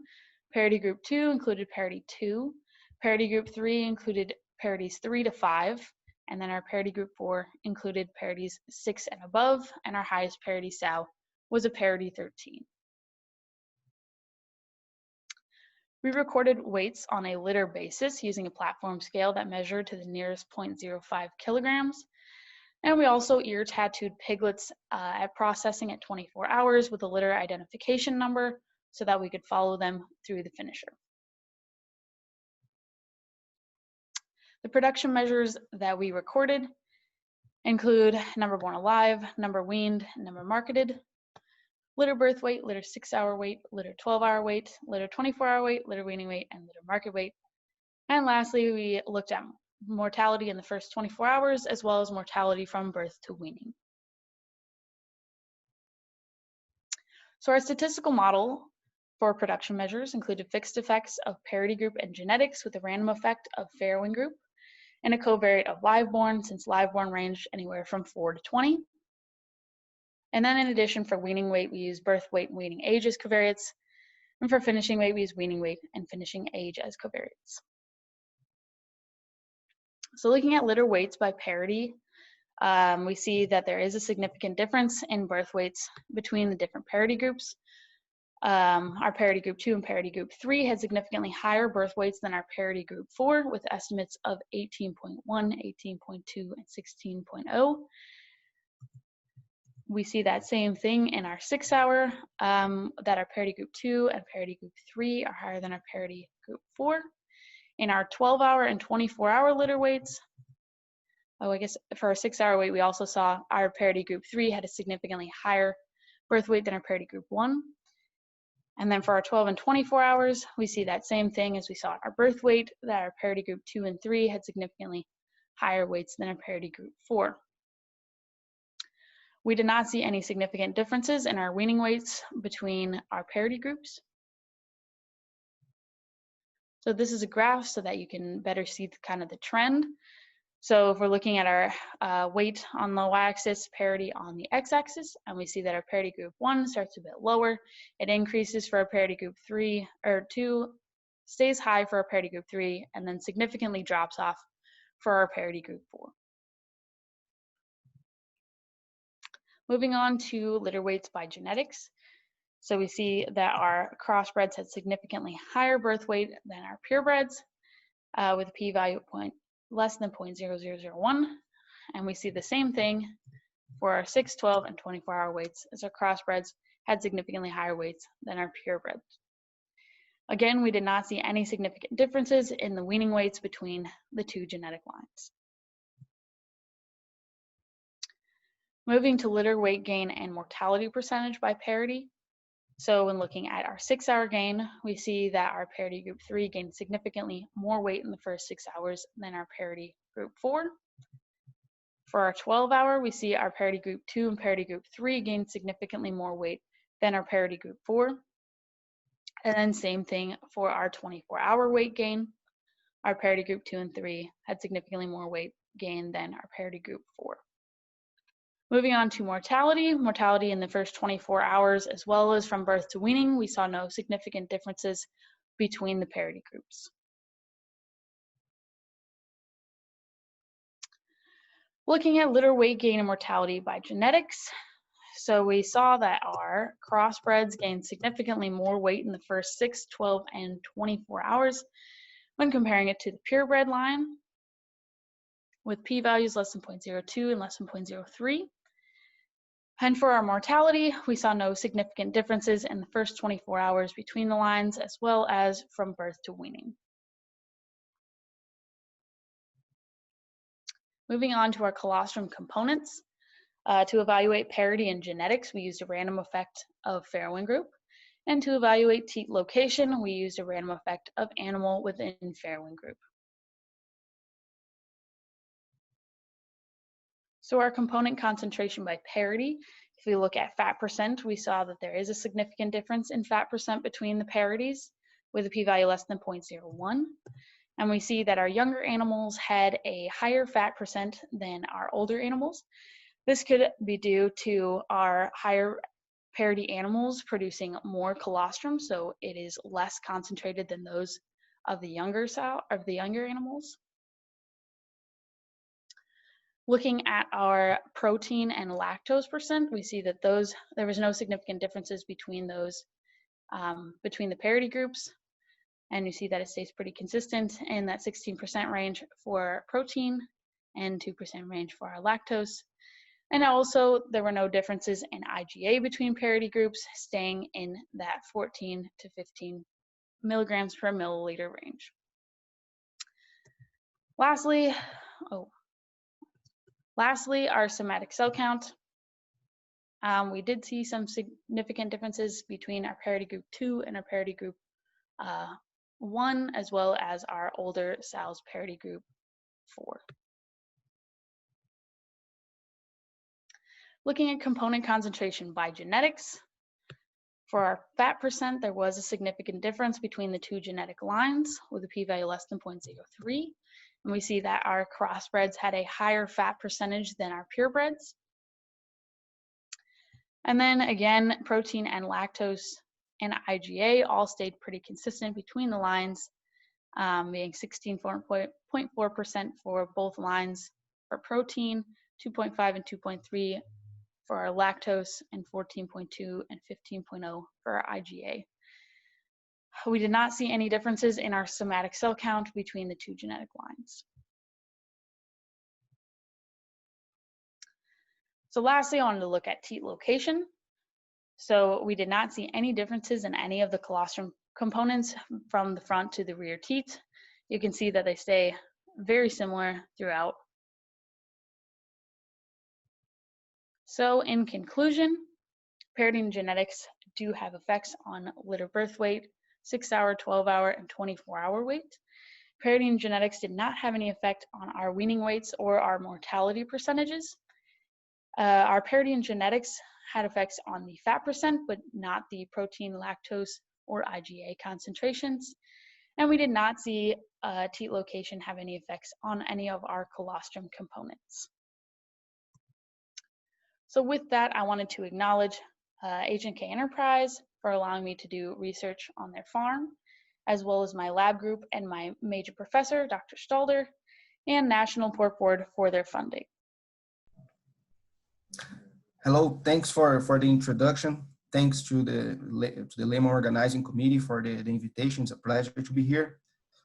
parity group 2 included parity 2, parity group 3 included parities 3 to 5, and then our parity group 4 included parities 6 and above, and our highest parity sow was a parity 13. We recorded weights on a litter basis using a platform scale that measured to the nearest 0.05 kilograms. And we also ear tattooed piglets at processing at 24 hours with a litter identification number so that we could follow them through the finisher. The production measures that we recorded include number born alive, number weaned, number marketed, litter birth weight, litter 6-hour weight, litter 12-hour weight, litter 24-hour weight, litter weaning weight, and litter market weight. And lastly, we looked at mortality in the first 24 hours, as well as mortality from birth to weaning. So our statistical model for production measures included fixed effects of parity group and genetics with a random effect of farrowing group, and a covariate of live-born, since live-born ranged anywhere from 4 to 20. And then in addition, for weaning weight, we use birth weight and weaning age as covariates. And for finishing weight, we use weaning weight and finishing age as covariates. So looking at litter weights by parity, we see that there is a significant difference in birth weights between the different parity groups. Our parity group 2 and parity group 3 had significantly higher birth weights than our parity group 4, with estimates of 18.1, 18.2, and 16.0. We see that same thing in our 6-hour, that our parity group 2 and parity group 3 are higher than our parity group 4. In our 12-hour and 24-hour litter weights, I guess for our 6-hour weight, we also saw our parity group 3 had a significantly higher birth weight than our parity group 1. And then for our 12 and 24 hours, we see that same thing as we saw our birth weight, that our parity group 2 and 3 had significantly higher weights than our parity group 4. We did not see any significant differences in our weaning weights between our parity groups. So this is a graph so that you can better see the trend. So if we're looking at our weight on the y-axis, parity on the x-axis, and we see that our parity group 1 starts a bit lower. It increases for our parity group 3 or 2 stays high for our parity group 3 and then significantly drops off for our parity group 4. Moving on to litter weights by genetics. So we see that our crossbreds had significantly higher birth weight than our purebreds, with a p-value less than 0.0001. And we see the same thing for our 6, 12, and 24-hour weights, as our crossbreds had significantly higher weights than our purebreds. Again, we did not see any significant differences in the weaning weights between the two genetic lines. Moving to litter weight gain and mortality percentage by parity. So when looking at our 6-hour gain, we see that our parity group 3 gained significantly more weight in the first 6 hours than our parity group 4. For our 12-hour, we see our parity group 2 and parity group 3 gained significantly more weight than our parity group 4. And then same thing for our 24-hour weight gain. Our parity group 2 and 3 had significantly more weight gain than our parity group 4. Moving on to mortality. Mortality in the first 24 hours, as well as from birth to weaning, we saw no significant differences between the parity groups. Looking at litter weight gain and mortality by genetics. So we saw that our crossbreds gained significantly more weight in the first 6, 12, and 24 hours when comparing it to the purebred line, with p-values less than 0.02 and less than 0.03. And for our mortality, we saw no significant differences in the first 24 hours between the lines, as well as from birth to weaning. Moving on to our colostrum components. To evaluate parity in genetics, we used a random effect of Farrowing group. And to evaluate teat location, we used a random effect of animal within Farrowing group. So our component concentration by parity, if we look at fat percent, we saw that there is a significant difference in fat percent between the parities, with a p-value less than 0.01. And we see that our younger animals had a higher fat percent than our older animals. This could be due to our higher parity animals producing more colostrum, so it is less concentrated than those of the younger animals. Looking at our protein and lactose percent, we see that there was no significant differences between those, between the parity groups. And you see that it stays pretty consistent in that 16% range for protein and 2% range for our lactose. And also, there were no differences in IgA between parity groups, staying in that 14 to 15 milligrams per milliliter range. Lastly, our somatic cell count. We did see some significant differences between our parity group 2 and our parity group 1, as well as our older sows parity group 4. Looking at component concentration by genetics, for our fat percent, there was a significant difference between the two genetic lines with a p-value less than 0.03. And we see that our crossbreds had a higher fat percentage than our purebreds. And then again, protein and lactose and IgA all stayed pretty consistent between the lines, being 16.4% for both lines for protein, 2.5 and 2.3 for our lactose, and 14.2 and 15.0 for our IgA. We did not see any differences in our somatic cell count between the two genetic lines. So lastly, I wanted to look at teat location. So we did not see any differences in any of the colostrum components from the front to the rear teat. You can see that they stay very similar throughout. So in conclusion, parity and genetics do have effects on litter birth weight, 6-hour, 12-hour, and 24-hour weight. Parity and genetics did not have any effect on our weaning weights or our mortality percentages. Our parity and genetics had effects on the fat percent, but not the protein, lactose, or IgA concentrations. And we did not see teat location have any effects on any of our colostrum components. So with that, I wanted to acknowledge H&K Enterprise for allowing me to do research on their farm. as well as my lab group and my major professor, Dr. Stalder, and National Pork Board for their funding. Hello, thanks for the introduction. Thanks to the Lehman Organizing Committee for the invitation. It's a pleasure to be here.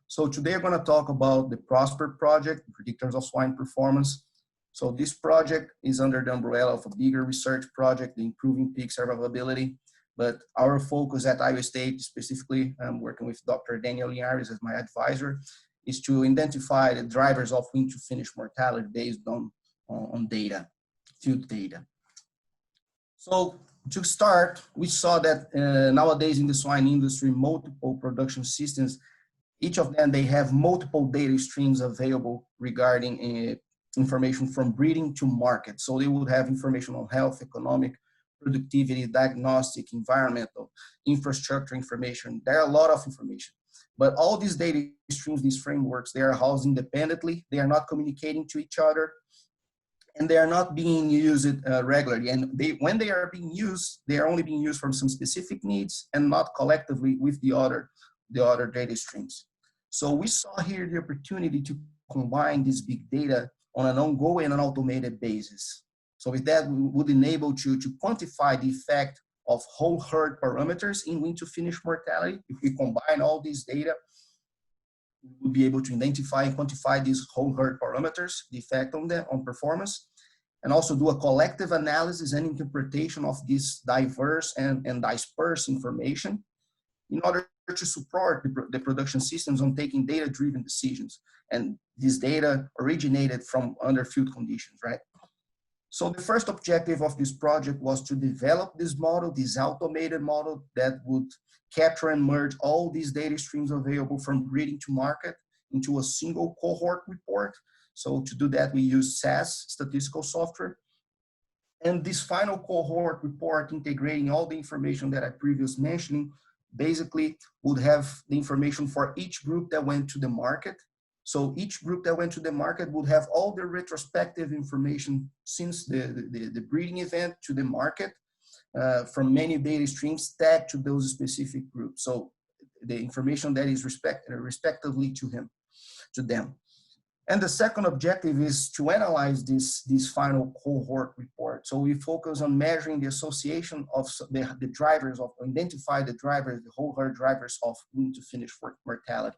So today I'm going to talk about the PROSPER project, Predictors of Swine Performance. So this project is under the umbrella of a bigger research project, the Improving Pig Survivability. But our focus at Iowa State, specifically, I'm working with Dr. Daniel Linhares as my advisor, is to identify the drivers of wean to finish mortality based on data, field data. So to start, we saw that nowadays in the swine industry, multiple production systems, each of them, they have multiple data streams available regarding information from breeding to market. So they would have information on health, economic, productivity, diagnostic, environmental, infrastructure information. There are a lot of information. But all these data streams, these frameworks, they are housed independently. They are not communicating to each other. And they are not being used regularly. And when they are being used, they are only being used for some specific needs and not collectively with the other data streams. So we saw here the opportunity to combine this big data on an ongoing and an automated basis. So with that, we would enable to quantify the effect of whole herd parameters in wean to finish mortality. If we combine all these data, we would be able to identify and quantify these whole herd parameters, the effect on them, on performance, and also do a collective analysis and interpretation of this diverse and dispersed information in order to support the production systems on taking data-driven decisions. And this data originated from under field conditions, right? So the first objective of this project was to develop this model, this automated model that would capture and merge all these data streams available from breeding to market into a single cohort report. So to do that, we use SAS, statistical software. And this final cohort report integrating all the information that I previously mentioned basically would have the information for each group that went to the market. So each group that went to the market would have all the retrospective information since the breeding event to the market from many data streams tagged to those specific groups. So the information that is respectively to them. And the second objective is to analyze this final cohort report. So we focus on measuring the association of the drivers, identify the drivers, the whole herd drivers of wean to finish mortality.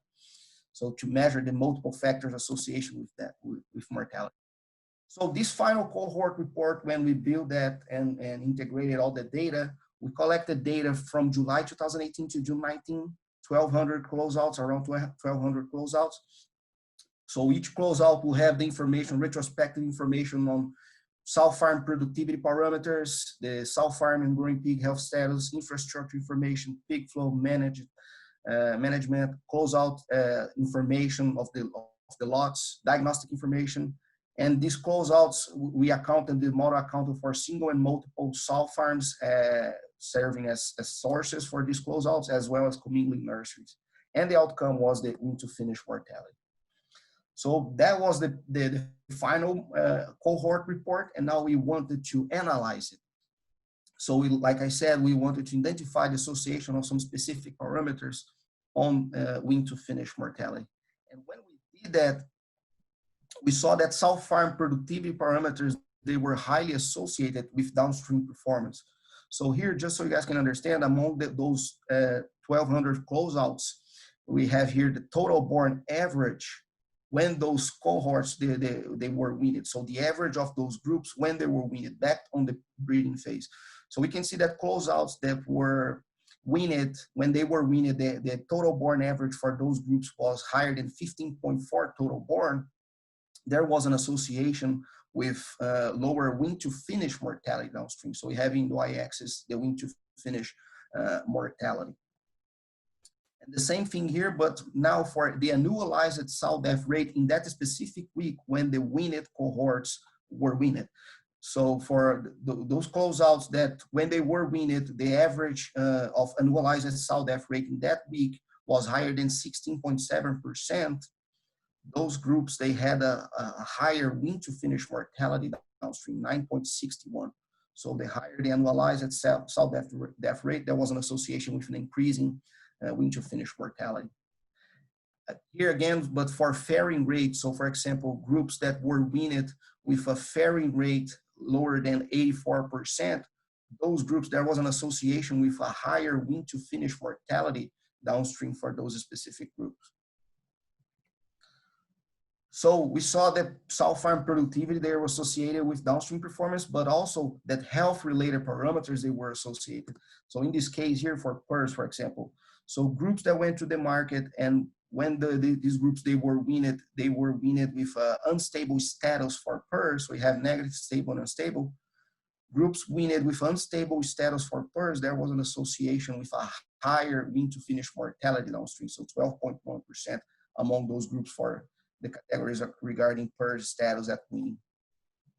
So to measure the multiple factors association with that, with mortality. So this final cohort report, when we built that and integrated all the data, we collected data from July 2018 to June 19, 1,200 closeouts, around 1,200 closeouts. So each closeout will have the information, retrospective information on sow farm productivity parameters, the sow farm and growing pig health status, infrastructure information, pig flow management, closeout information of the lots, diagnostic information. And these closeouts, the model accounted for single and multiple sow farms serving as sources for these closeouts, as well as commingling nurseries. And the outcome was the wean to finish mortality. So that was the final cohort report, and now we wanted to analyze it. So like I said, we wanted to identify the association of some specific parameters on wean to finish mortality. And when we did that, we saw that sow farm productivity parameters, they were highly associated with downstream performance. So here, just so you guys can understand, among those 1,200 closeouts, we have here the total born average when those cohorts, they were weaned. So the average of those groups when they were weaned back on the breeding phase. So we can see that closeouts that were weaned, when they were weaned, the total born average for those groups was higher than 15.4 total born. There was an association with lower wean to finish mortality downstream. So we have in the y-axis the wean to finish mortality. And the same thing here, but now for the annualized sow death rate in that specific week when the weaned cohorts were weaned. So for those closeouts that when they were weaned, the average of annualized sow death rate in that week was higher than 16.7%. Those groups, they had a higher wean to finish mortality downstream, 9.61. So the higher the annualized sow death rate, there was an association with an increasing wean to finish mortality. Here again, but for fairing rate, so for example, groups that were weaned with a fairing rate lower than 84%, those groups, there was an association with a higher wean to finish mortality downstream for those specific groups. So we saw that sow farm productivity, they were associated with downstream performance, but also that health-related parameters, they were associated. So in this case here for PRRS, for example, so groups that went to the market and when these groups, they were weaned with unstable status for PRRS, so we have negative, stable, and unstable. Groups weaned with unstable status for PRRS, there was an association with a higher wean to finish mortality downstream, so 12.1% among those groups for the categories regarding PRRS status at weaning.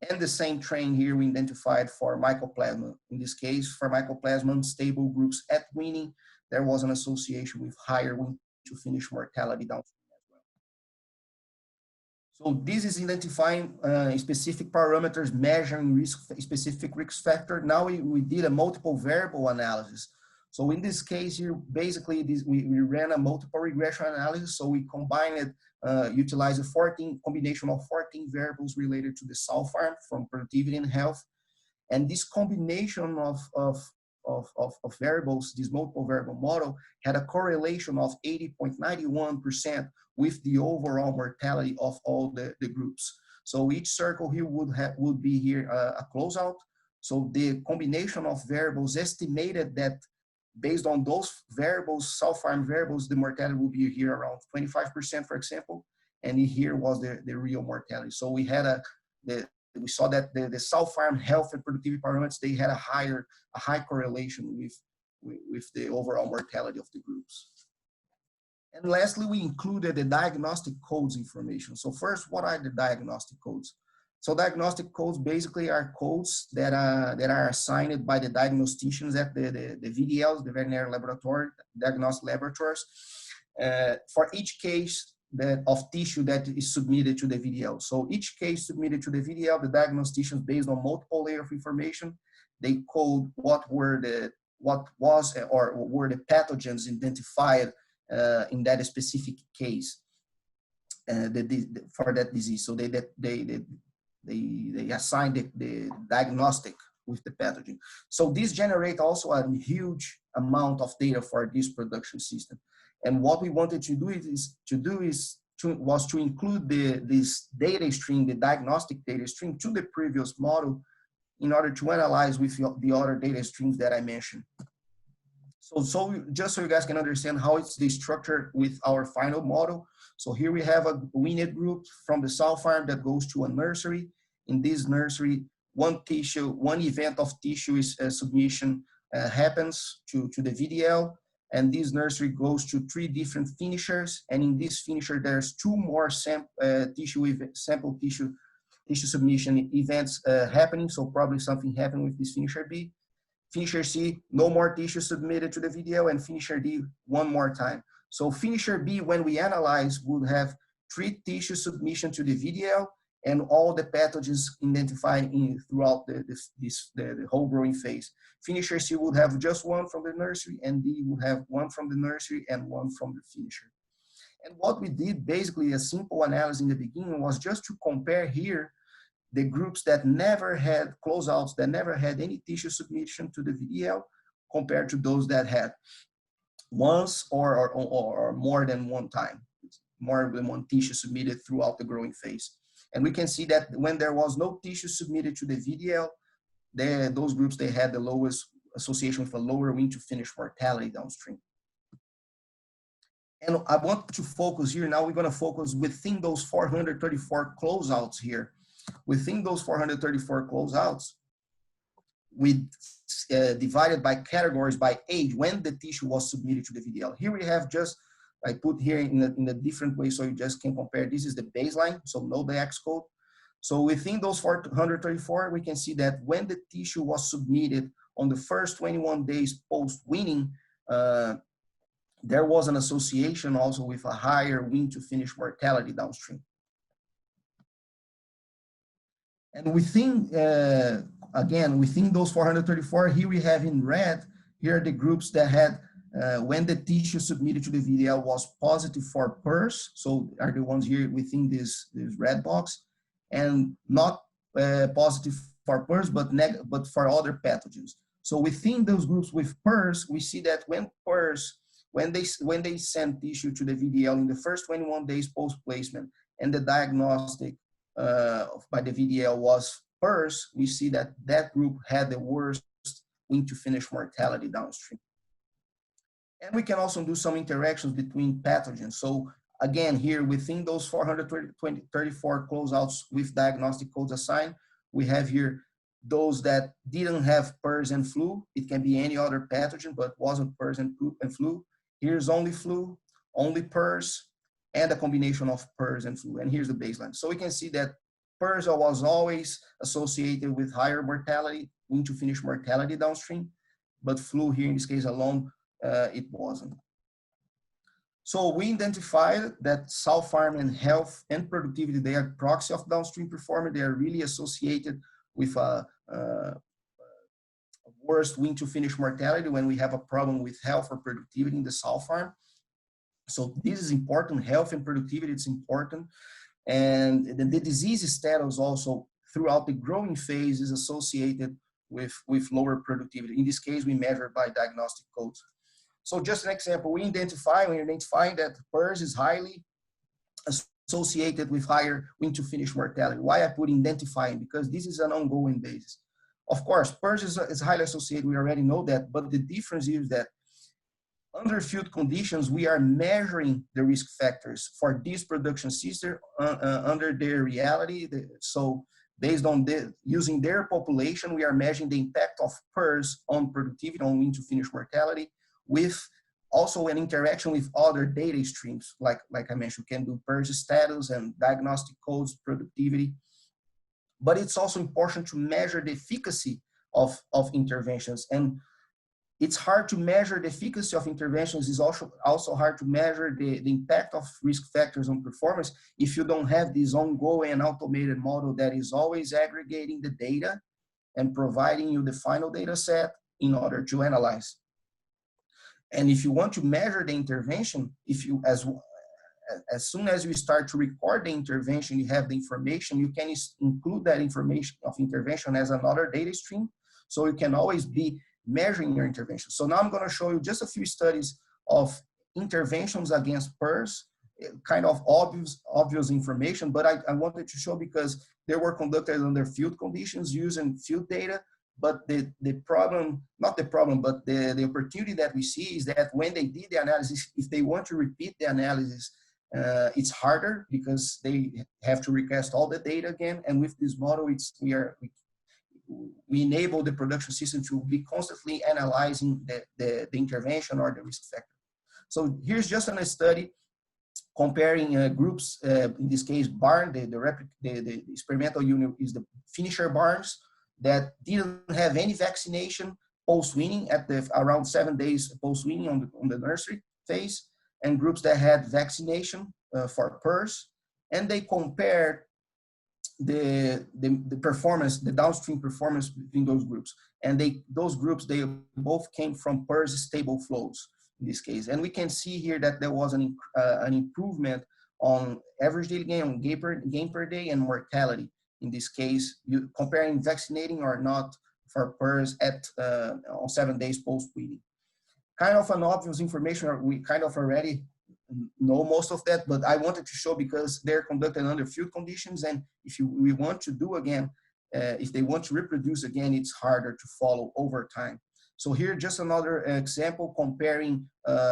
And the same trend here we identified for mycoplasma. In this case, for mycoplasma unstable groups at weaning, there was an association with higher wean to finish mortality downstream as well. So this is identifying specific parameters, measuring specific risk factor. Now we did a multiple variable analysis. So in this case here, basically we ran a multiple regression analysis. So we combined utilize a combination of 14 variables related to the sow farm from productivity and health. And this combination of variables, this multiple variable model had a correlation of 80.91% with the overall mortality of all the groups. So each circle here would be here a closeout. So the combination of variables estimated that based on those variables, sow farm variables, the mortality will be here around 25%, for example, and here was the real mortality. So we had we saw that the sow farm health and productivity parameters, they had a high correlation with the overall mortality of the groups. And lastly, we included the diagnostic codes information. So first, what are the diagnostic codes? So diagnostic codes basically are codes that are assigned by the diagnosticians at the VDLs, the veterinary laboratory, diagnostic laboratories, for each case of tissue that is submitted to the VDL. So each case submitted to the VDL, the diagnosticians, based on multiple layers of information, they code what were the pathogens identified in that specific case for that disease. So they assign the diagnostic with the pathogen. So this generates also a huge amount of data for this production system. And what we wanted to do was to include this data stream, the diagnostic data stream, to the previous model in order to analyze with the other data streams that I mentioned. So just so you guys can understand how it's the structure with our final model. So here we have a weaned group from the sow farm that goes to a nursery. In this nursery, one event of tissue submission happens to the VDL, and this nursery goes to 3 different finishers. And in this finisher, there's 2 more sample tissue submission events happening. So probably something happened with this finisher B. Finisher C, no more tissue submitted to the VDL, and finisher D, 1 more time. So finisher B, when we analyze, would have 3 tissue submission to the VDL and all the pathogens identified throughout the whole growing phase. Finisher C would have just 1 from the nursery, and D would have 1 from the nursery and 1 from the finisher. And what we did, basically a simple analysis in the beginning, was just to compare here the groups that never had closeouts, that never had any tissue submission to the VDL, compared to those that had once or more than 1 time, more than 1 tissue submitted throughout the growing phase. And we can see that when there was no tissue submitted to the VDL, those groups, they had the lowest association with a lower wean to finish mortality downstream. And I want to focus here, now we're gonna focus within those 434 closeouts here. Within those 434 closeouts, we divided by categories by age when the tissue was submitted to the VDL. Here we have just, I put here in a different way so you just can compare. This is the baseline, so no the X code. So within those 434, we can see that when the tissue was submitted on the first 21 days post-weaning, there was an association also with a higher wean to finish mortality downstream. And within, again, within those 434, here we have in red, here are the groups that had When the tissue submitted to the VDL was positive for PERS, so are the ones here within this red box, and not positive for PERS, but for other pathogens. So within those groups with PERS, we see that when PERS, when they send tissue to the VDL in the first 21 days post-placement, and the diagnostic by the VDL was PERS, we see that that group had the worst wean to finish mortality downstream. And we can also do some interactions between pathogens. So again, here within those 434 closeouts with diagnostic codes assigned, we have here those that didn't have PERS and flu. It can be any other pathogen, but wasn't PERS and flu. Here's only flu, only PERS, and a combination of PERS and flu. And here's the baseline. So we can see that PERS was always associated with higher mortality, wean to finish mortality downstream, but flu here in this case alone, it wasn't. So we identified that sow farm and health and productivity, they are proxy of downstream performance. They are really associated with a worst wean to finish mortality when we have a problem with health or productivity in the sow farm. So this is important, health and productivity, it's important. And the disease status also throughout the growing phase is associated with lower productivity. In this case, we measure by diagnostic codes. So just an example, we're identifying that PERS is highly associated with higher wean to finish mortality. Why I put identifying? Because this is an ongoing basis. Of course, PERS is highly associated, we already know that, but the difference is that under field conditions, we are measuring the risk factors for this production system under their reality. So based on using their population, we are measuring the impact of PERS on productivity, on wean to finish mortality, with also an interaction with other data streams, like I mentioned, can do PERS status and diagnostic codes, productivity. But it's also important to measure the efficacy of interventions. And it's hard to measure the efficacy of interventions. It's also hard to measure the impact of risk factors on performance if you don't have this ongoing and automated model that is always aggregating the data and providing you the final data set in order to analyze. And if you want to measure the intervention, as soon as you start to record the intervention, you have the information, you can include that information of intervention as another data stream. So you can always be measuring your intervention. So now I'm going to show you just a few studies of interventions against PERS, kind of obvious information, but I wanted to show because they were conducted under field conditions using field data. But the opportunity that we see is that when they did the analysis, if they want to repeat the analysis, it's harder because they have to request all the data again. And with this model, we enable the production system to be constantly analyzing the intervention or the risk factor. So here's just a study comparing groups, in this case, barn, the experimental unit is the finisher barns that didn't have any vaccination post-weaning at around 7 days post-weaning on the nursery phase, and groups that had vaccination for PERS, and they compared the performance, the downstream performance between those groups. And those groups, they both came from PERS stable flows in this case. And we can see here that there was an improvement on average daily gain, on gain per day, and mortality. In this case, comparing vaccinating or not for PERS on 7 days post-weaning. Kind of an obvious information, we kind of already know most of that, but I wanted to show because they're conducted under field conditions, and if we want to do again, if they want to reproduce again, it's harder to follow over time. So here, just another example comparing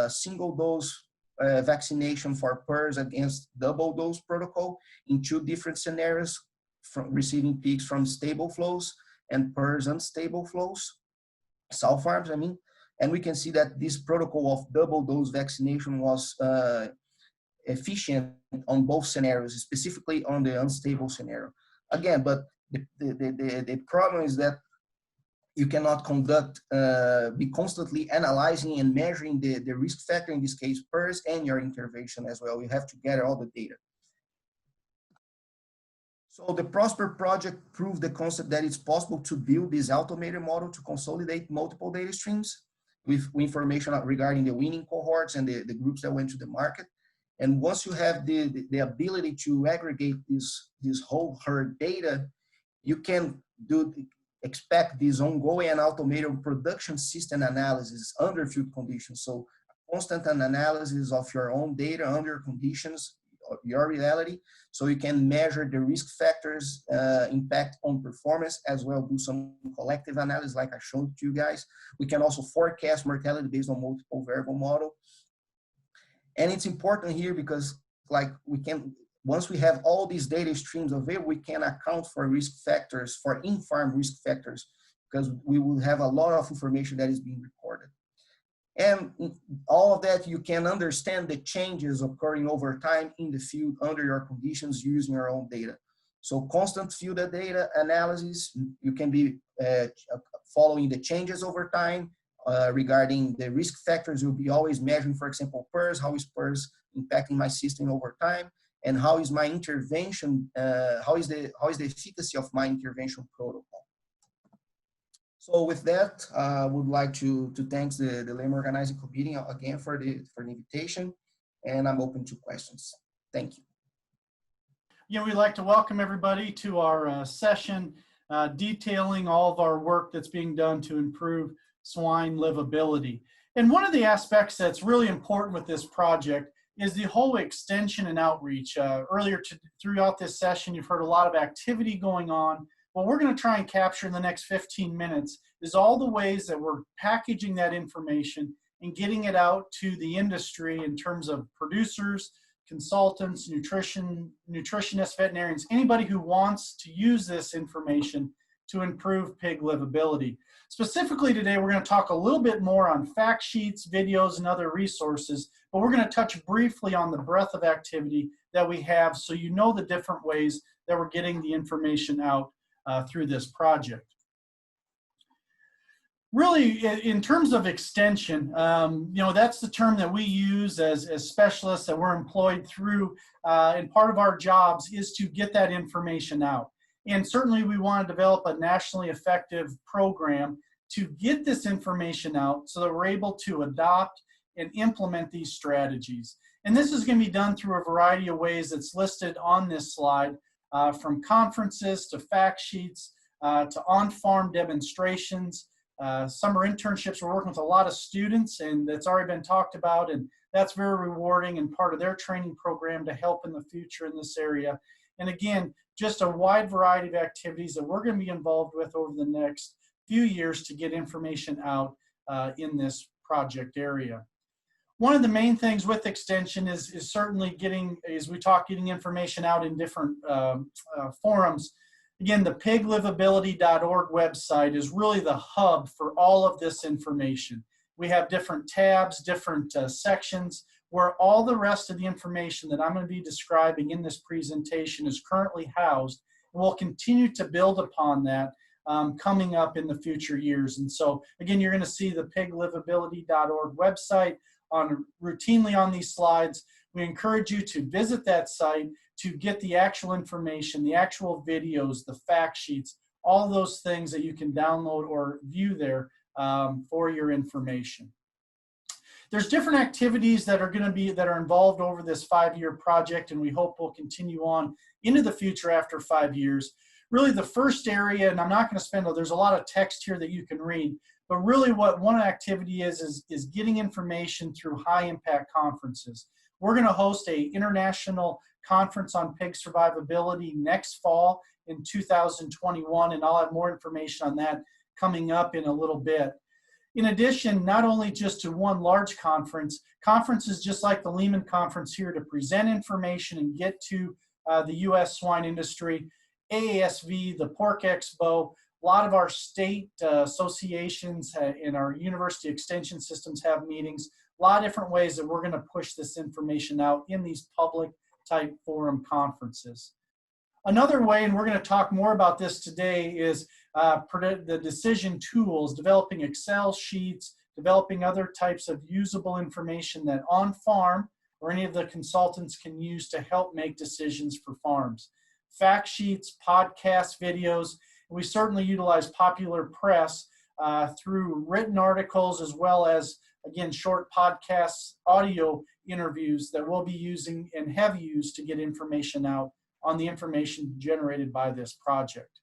single dose vaccination for PERS against double dose protocol in 2 different scenarios, from receiving pigs from stable flows and PERS unstable flows, sow farms, I mean. And we can see that this protocol of double dose vaccination was efficient on both scenarios, specifically on the unstable scenario. Again, but the problem is that you cannot be constantly analyzing and measuring the risk factor, in this case, PERS, and your intervention as well. You have to gather all the data. So the PROSPER project proved the concept that it's possible to build this automated model to consolidate multiple data streams. with information regarding the weaning cohorts and the groups that went to the market. And once you have the ability to aggregate this whole herd data, you can expect this ongoing and automated production system analysis under field conditions. So constant analysis of your own data under conditions, your reality, so you can measure the risk factors impact on performance, as well do some collective analysis like I showed to you guys. We can also forecast mortality based on multiple variable model. And it's important here because like once we have all these data streams available, we can account for risk factors, for in-farm risk factors, because we will have a lot of information that is being recorded. And all of that, you can understand the changes occurring over time in the field under your conditions using your own data. So constant field data analysis, you can be following the changes over time regarding the risk factors. You'll be always measuring, for example, PERS, how is PERS impacting my system over time, and how is my intervention, how is the efficacy of my intervention protocol. So with that, I would like to thank the LAME Organizing Committee again for the invitation, and I'm open to questions. Thank you. Yeah, we'd like to welcome everybody to our session detailing all of our work that's being done to improve swine livability. And one of the aspects that's really important with this project is the whole extension and outreach. Throughout this session, you've heard a lot of activity going on. What we're going to try and capture in the next 15 minutes is all the ways that we're packaging that information and getting it out to the industry in terms of producers, consultants, nutritionists, veterinarians, anybody who wants to use this information to improve pig livability. Specifically today, we're going to talk a little bit more on fact sheets, videos, and other resources, but we're going to touch briefly on the breadth of activity that we have so you know the different ways that we're getting the information out through this project. Really, in terms of extension, that's the term that we use as specialists that we're employed through, and part of our jobs is to get that information out. And certainly we want to develop a nationally effective program to get this information out so that we're able to adopt and implement these strategies. And this is going to be done through a variety of ways that's listed on this slide, from conferences to fact sheets to on-farm demonstrations. Summer internships, we're working with a lot of students, and that's already been talked about, and that's very rewarding and part of their training program to help in the future in this area. And again, just a wide variety of activities that we're going to be involved with over the next few years to get information out in this project area. One of the main things with extension is certainly getting information out in different forums. Again, the piglivability.org website is really the hub for all of this information. We have different tabs, different sections where all the rest of the information that I'm going to be describing in this presentation is currently housed. And we'll continue to build upon that coming up in the future years. And so, again, you're going to see the piglivability.org website routinely on these slides. We encourage you to visit that site to get the actual information, the actual videos, the fact sheets, all those things that you can download or view there for your information. There's different activities that are involved over this 5-year project, and we hope will continue on into the future after 5 years. Really the first area, and I'm not going to spend, there's a lot of text here that you can read, but really what one activity is getting information through high impact conferences. We're going to host an international conference on pig survivability next fall in 2021, and I'll have more information on that coming up in a little bit. In addition, not only just to one large conference, conferences just like the Lehman Conference here to present information and get to the U.S. swine industry, AASV, the Pork Expo, a lot of our state associations and our university extension systems have meetings, a lot of different ways that we're going to push this information out in these public type forum conferences. Another way, and we're going to talk more about this today, is the decision tools, developing Excel sheets, developing other types of usable information that on farm or any of the consultants can use to help make decisions for farms. Fact sheets, podcasts, videos. We certainly utilize popular press through written articles, as well as, again, short podcasts, audio interviews that we'll be using and have used to get information out on the information generated by this project.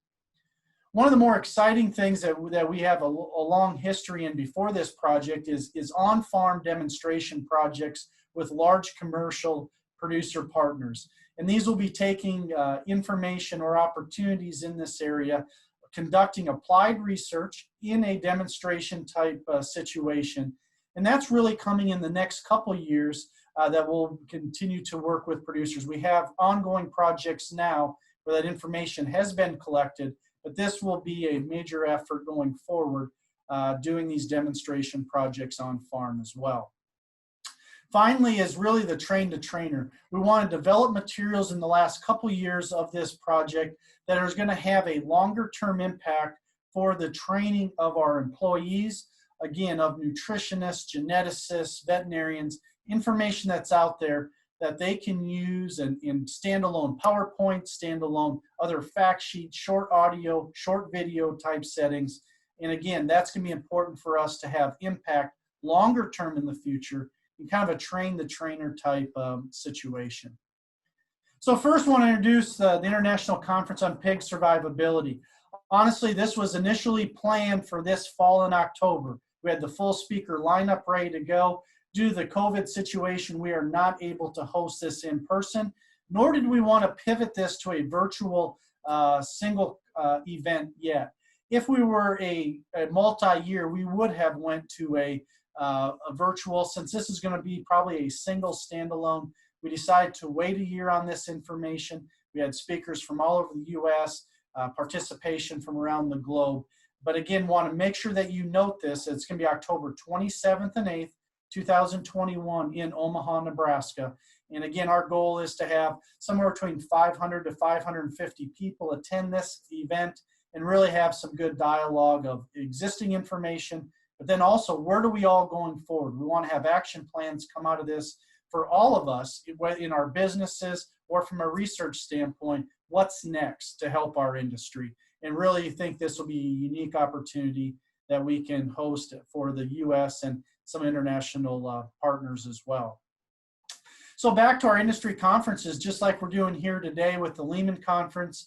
One of the more exciting things that we have a long history in before this project is on-farm demonstration projects with large commercial producer partners. And these will be taking information or opportunities in this area, conducting applied research in a demonstration type situation. And that's really coming in the next couple years that we'll continue to work with producers. We have ongoing projects now where that information has been collected, but this will be a major effort going forward, doing these demonstration projects on farm as well. Finally is really the train the trainer. We want to develop materials in the last couple years of this project that are going to have a longer term impact for the training of our employees, again, of nutritionists, geneticists, veterinarians, information that's out there that they can use in standalone PowerPoint, standalone other fact sheets, short audio, short video type settings. And again, that's going to be important for us to have impact longer term in the future in kind of a train the trainer type situation. So first I want to introduce the International Conference on Pig Survivability. Honestly, this was initially planned for this fall in October. We had the full speaker lineup ready to go. Due to the COVID situation, we are not able to host this in person, nor did we want to pivot this to a virtual single event yet. If we were a multi-year, we would have went to a virtual. Since this is going to be probably a single standalone, we decided to wait a year on this information. We had speakers from all over the U.S., participation from around the globe. But again, want to make sure that you note this. It's going to be October 27th and 8th, 2021 in Omaha, Nebraska. And again, our goal is to have somewhere between 500 to 550 people attend this event and really have some good dialogue of existing information, but then also where do we all going forward? We want to have action plans come out of this for all of us in our businesses or from a research standpoint, what's next to help our industry? And really think this will be a unique opportunity that we can host for the U.S. and some international partners as well. So back to our industry conferences, just like we're doing here today with the Lehman Conference,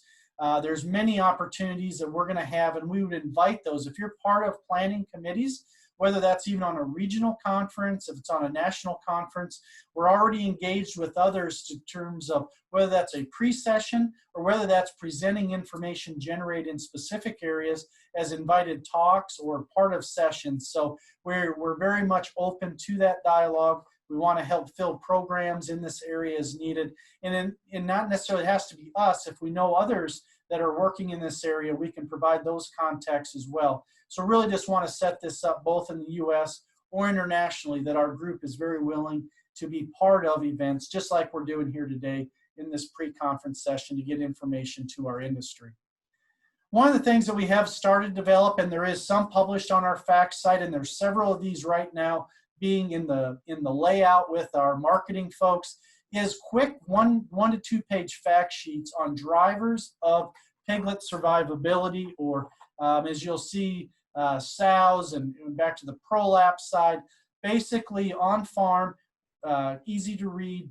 there's many opportunities that we're going to have, and we would invite those. If you're part of planning committees, whether that's even on a regional conference, if it's on a national conference, we're already engaged with others in terms of whether that's a pre-session or whether that's presenting information generated in specific areas as invited talks or part of sessions. So we're very much open to that dialogue. We want to help fill programs in this area as needed. And not necessarily has to be us. If we know others that are working in this area, we can provide those contacts as well. So really just want to set this up both in the U.S. or internationally, that our group is very willing to be part of events, just like we're doing here today in this pre-conference session to get information to our industry. One of the things that we have started to develop, and there is some published on our facts site, and there's several of these right now being in the layout with our marketing folks, is quick one to 2 page fact sheets on drivers of piglet survivability, or as you'll see, sows, and back to the prolapse side, basically on farm, easy to read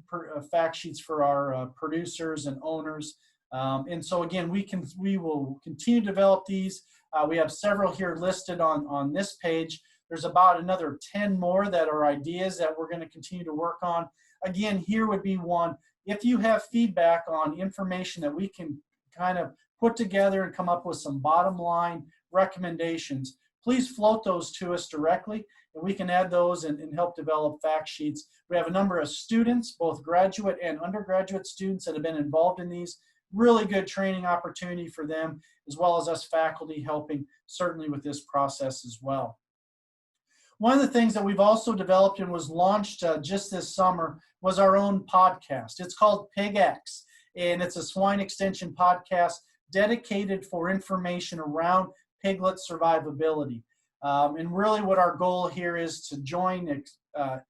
fact sheets for our producers and owners. And so again, we will continue to develop these. We have several here listed on this page. There's about another 10 more that are ideas that we're going to continue to work on. Again, here would be one. If you have feedback on information that we can kind of put together and come up with some bottom line recommendations, please float those to us directly, and we can add those and help develop fact sheets. We have a number of students, both graduate and undergraduate students, that have been involved in these. Really good training opportunity for them, as well as us faculty helping certainly with this process as well. One of the things that we've also developed and was launched just this summer was our own podcast. It's called PigX, and it's a swine extension podcast dedicated for information around piglet survivability. And really what our goal here is to join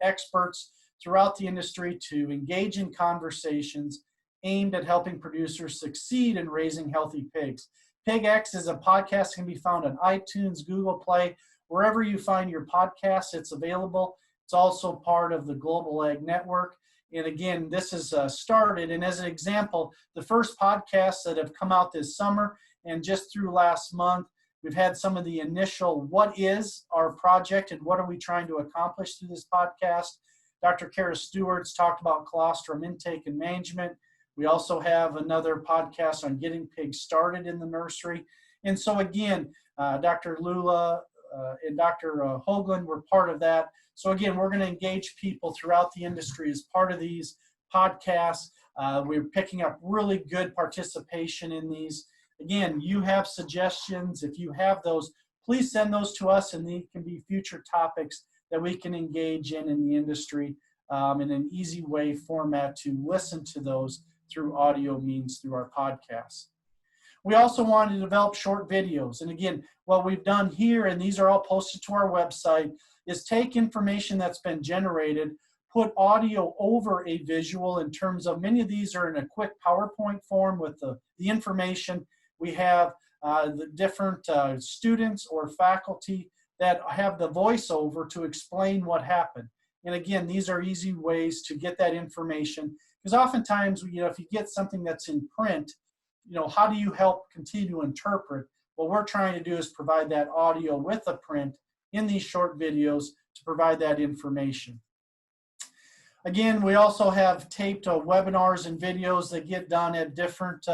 experts throughout the industry to engage in conversations aimed at helping producers succeed in raising healthy pigs. PigX is a podcast that can be found on iTunes, Google Play, wherever you find your podcasts, it's available. It's also part of the Global Ag Network. And again, this is started. And as an example, the first podcasts that have come out this summer and just through last month, we've had some of the initial, what is our project and what are we trying to accomplish through this podcast? Dr. Kara Stewart's talked about colostrum intake and management. We also have another podcast on getting pigs started in the nursery. And so again, Dr. Lula and Dr. Hoagland were part of that. So again, we're going to engage people throughout the industry as part of these podcasts. We're picking up really good participation in these. Again, you have suggestions. If you have those, please send those to us, and these can be future topics that we can engage in the industry in an easy way format to listen to those through audio means through our podcasts. We also want to develop short videos. And again, what we've done here, and these are all posted to our website, is take information that's been generated, put audio over a visual in terms of many of these are in a quick PowerPoint form with the information. We have the different students or faculty that have the voiceover to explain what happened. And again, these are easy ways to get that information, because oftentimes, if you get something that's in print, how do you help continue to interpret? What we're trying to do is provide that audio with a print in these short videos to provide that information. Again, we also have taped webinars and videos that get done at different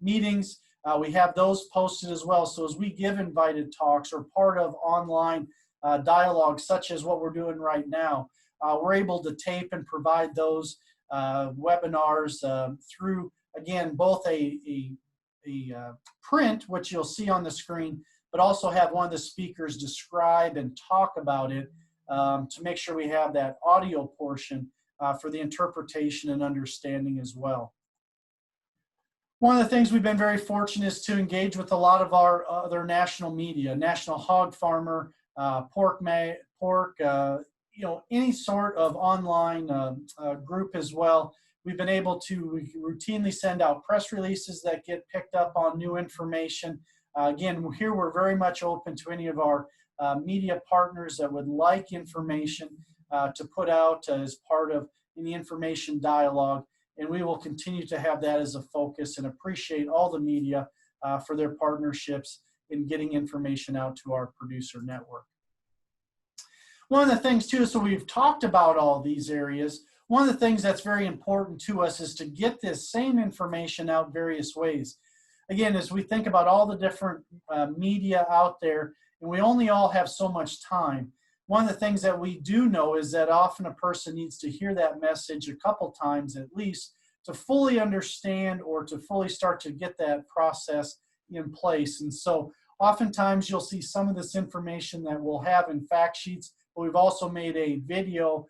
meetings. We have those posted as well. So as we give invited talks or part of online dialogue, such as what we're doing right now, we're able to tape and provide those webinars through, again, both a print, which you'll see on the screen, but also have one of the speakers describe and talk about it to make sure we have that audio portion for the interpretation and understanding as well. One of the things we've been very fortunate is to engage with a lot of our other national media, National Hog Farmer, Pork, any sort of online group as well. We've been able to routinely send out press releases that get picked up on new information. Again, here we're very much open to any of our media partners that would like information to put out as part of any information dialogue. And we will continue to have that as a focus and appreciate all the media for their partnerships in getting information out to our producer network. One of the things too, so we've talked about all these areas. One of the things that's very important to us is to get this same information out various ways. Again, as we think about all the different media out there, and we only all have so much time, one of the things that we do know is that often a person needs to hear that message a couple times at least to fully understand or to fully start to get that process in place. And so oftentimes you'll see some of this information that we'll have in fact sheets, but we've also made a video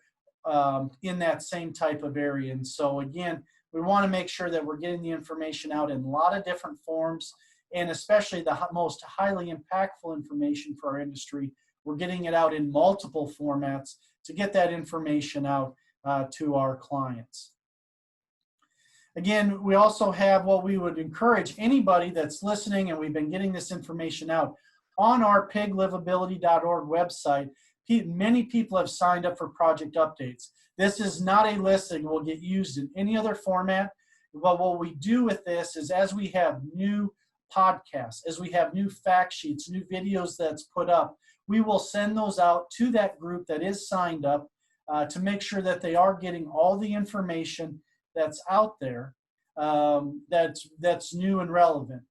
in that same type of area. And so again, we want to make sure that we're getting the information out in a lot of different forms, and especially the most highly impactful information for our industry, we're getting it out in multiple formats to get that information out to our clients. Again, we also have what we would encourage anybody that's listening, and we've been getting this information out on our piglivability.org website. Many people have signed up for project updates. This is not a list that will get used in any other format, but what we do with this is as we have new podcasts, as we have new fact sheets, new videos that's put up, we will send those out to that group that is signed up to make sure that they are getting all the information that's out there that's new and relevant.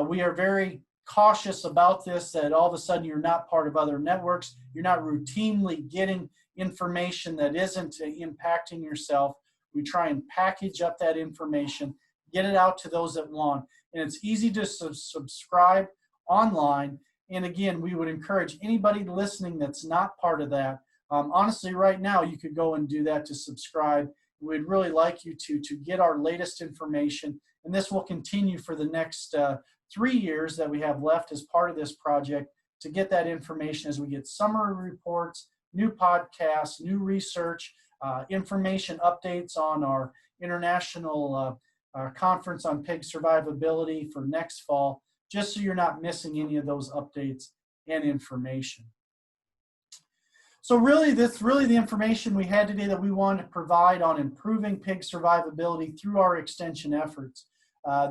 We are very cautious about this, that all of a sudden you're not part of other networks, you're not routinely getting information that isn't impacting yourself. We try and package up that information, get it out to those that want, and it's easy to subscribe online. And again, we would encourage anybody listening that's not part of that, honestly right now you could go and do that to subscribe. We'd really like you to get our latest information, and this will continue for the next 3 years that we have left as part of this project to get that information as we get summary reports, new podcasts, new research, information updates on our international conference on pig survivability for next fall. just so you're not missing any of those updates and information. So really, that's really the information we had today that we wanted to provide on improving pig survivability through our extension efforts.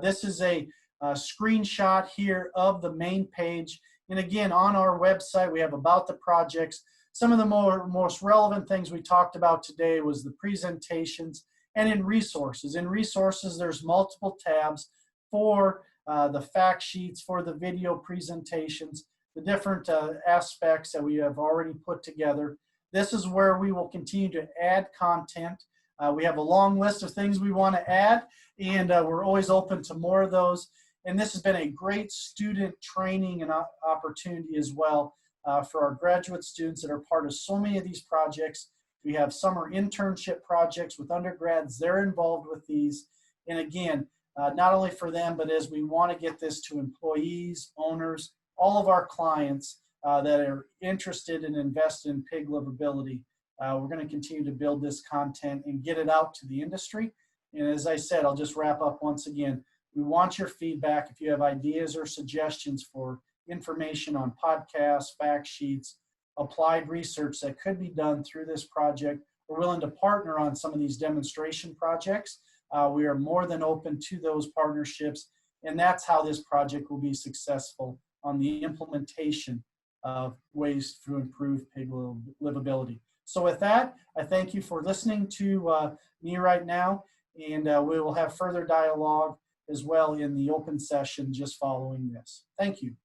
This is a screenshot here of the main page. And again, on our website, we have about the projects. Some of the most relevant things we talked about today was the presentations and in resources. In resources, there's multiple tabs for the fact sheets, for the video presentations, the different aspects that we have already put together. This is where we will continue to add content. We have a long list of things we want to add, and we're always open to more of those. And this has been a great student training and opportunity as well for our graduate students that are part of so many of these projects. We have summer internship projects with undergrads. They're involved with these. And again, not only for them, but as we want to get this to employees, owners, all of our clients that are interested and invested in pig livability. We're going to continue to build this content and get it out to the industry. And as I said, I'll just wrap up once again. We want your feedback. If you have ideas or suggestions for information on podcasts, fact sheets, applied research that could be done through this project, we're willing to partner on some of these demonstration projects. We are more than open to those partnerships, and that's how this project will be successful on the implementation of ways to improve pig livability. So with that, I thank you for listening to me right now, and we will have further dialogue as well in the open session just following this. Thank you.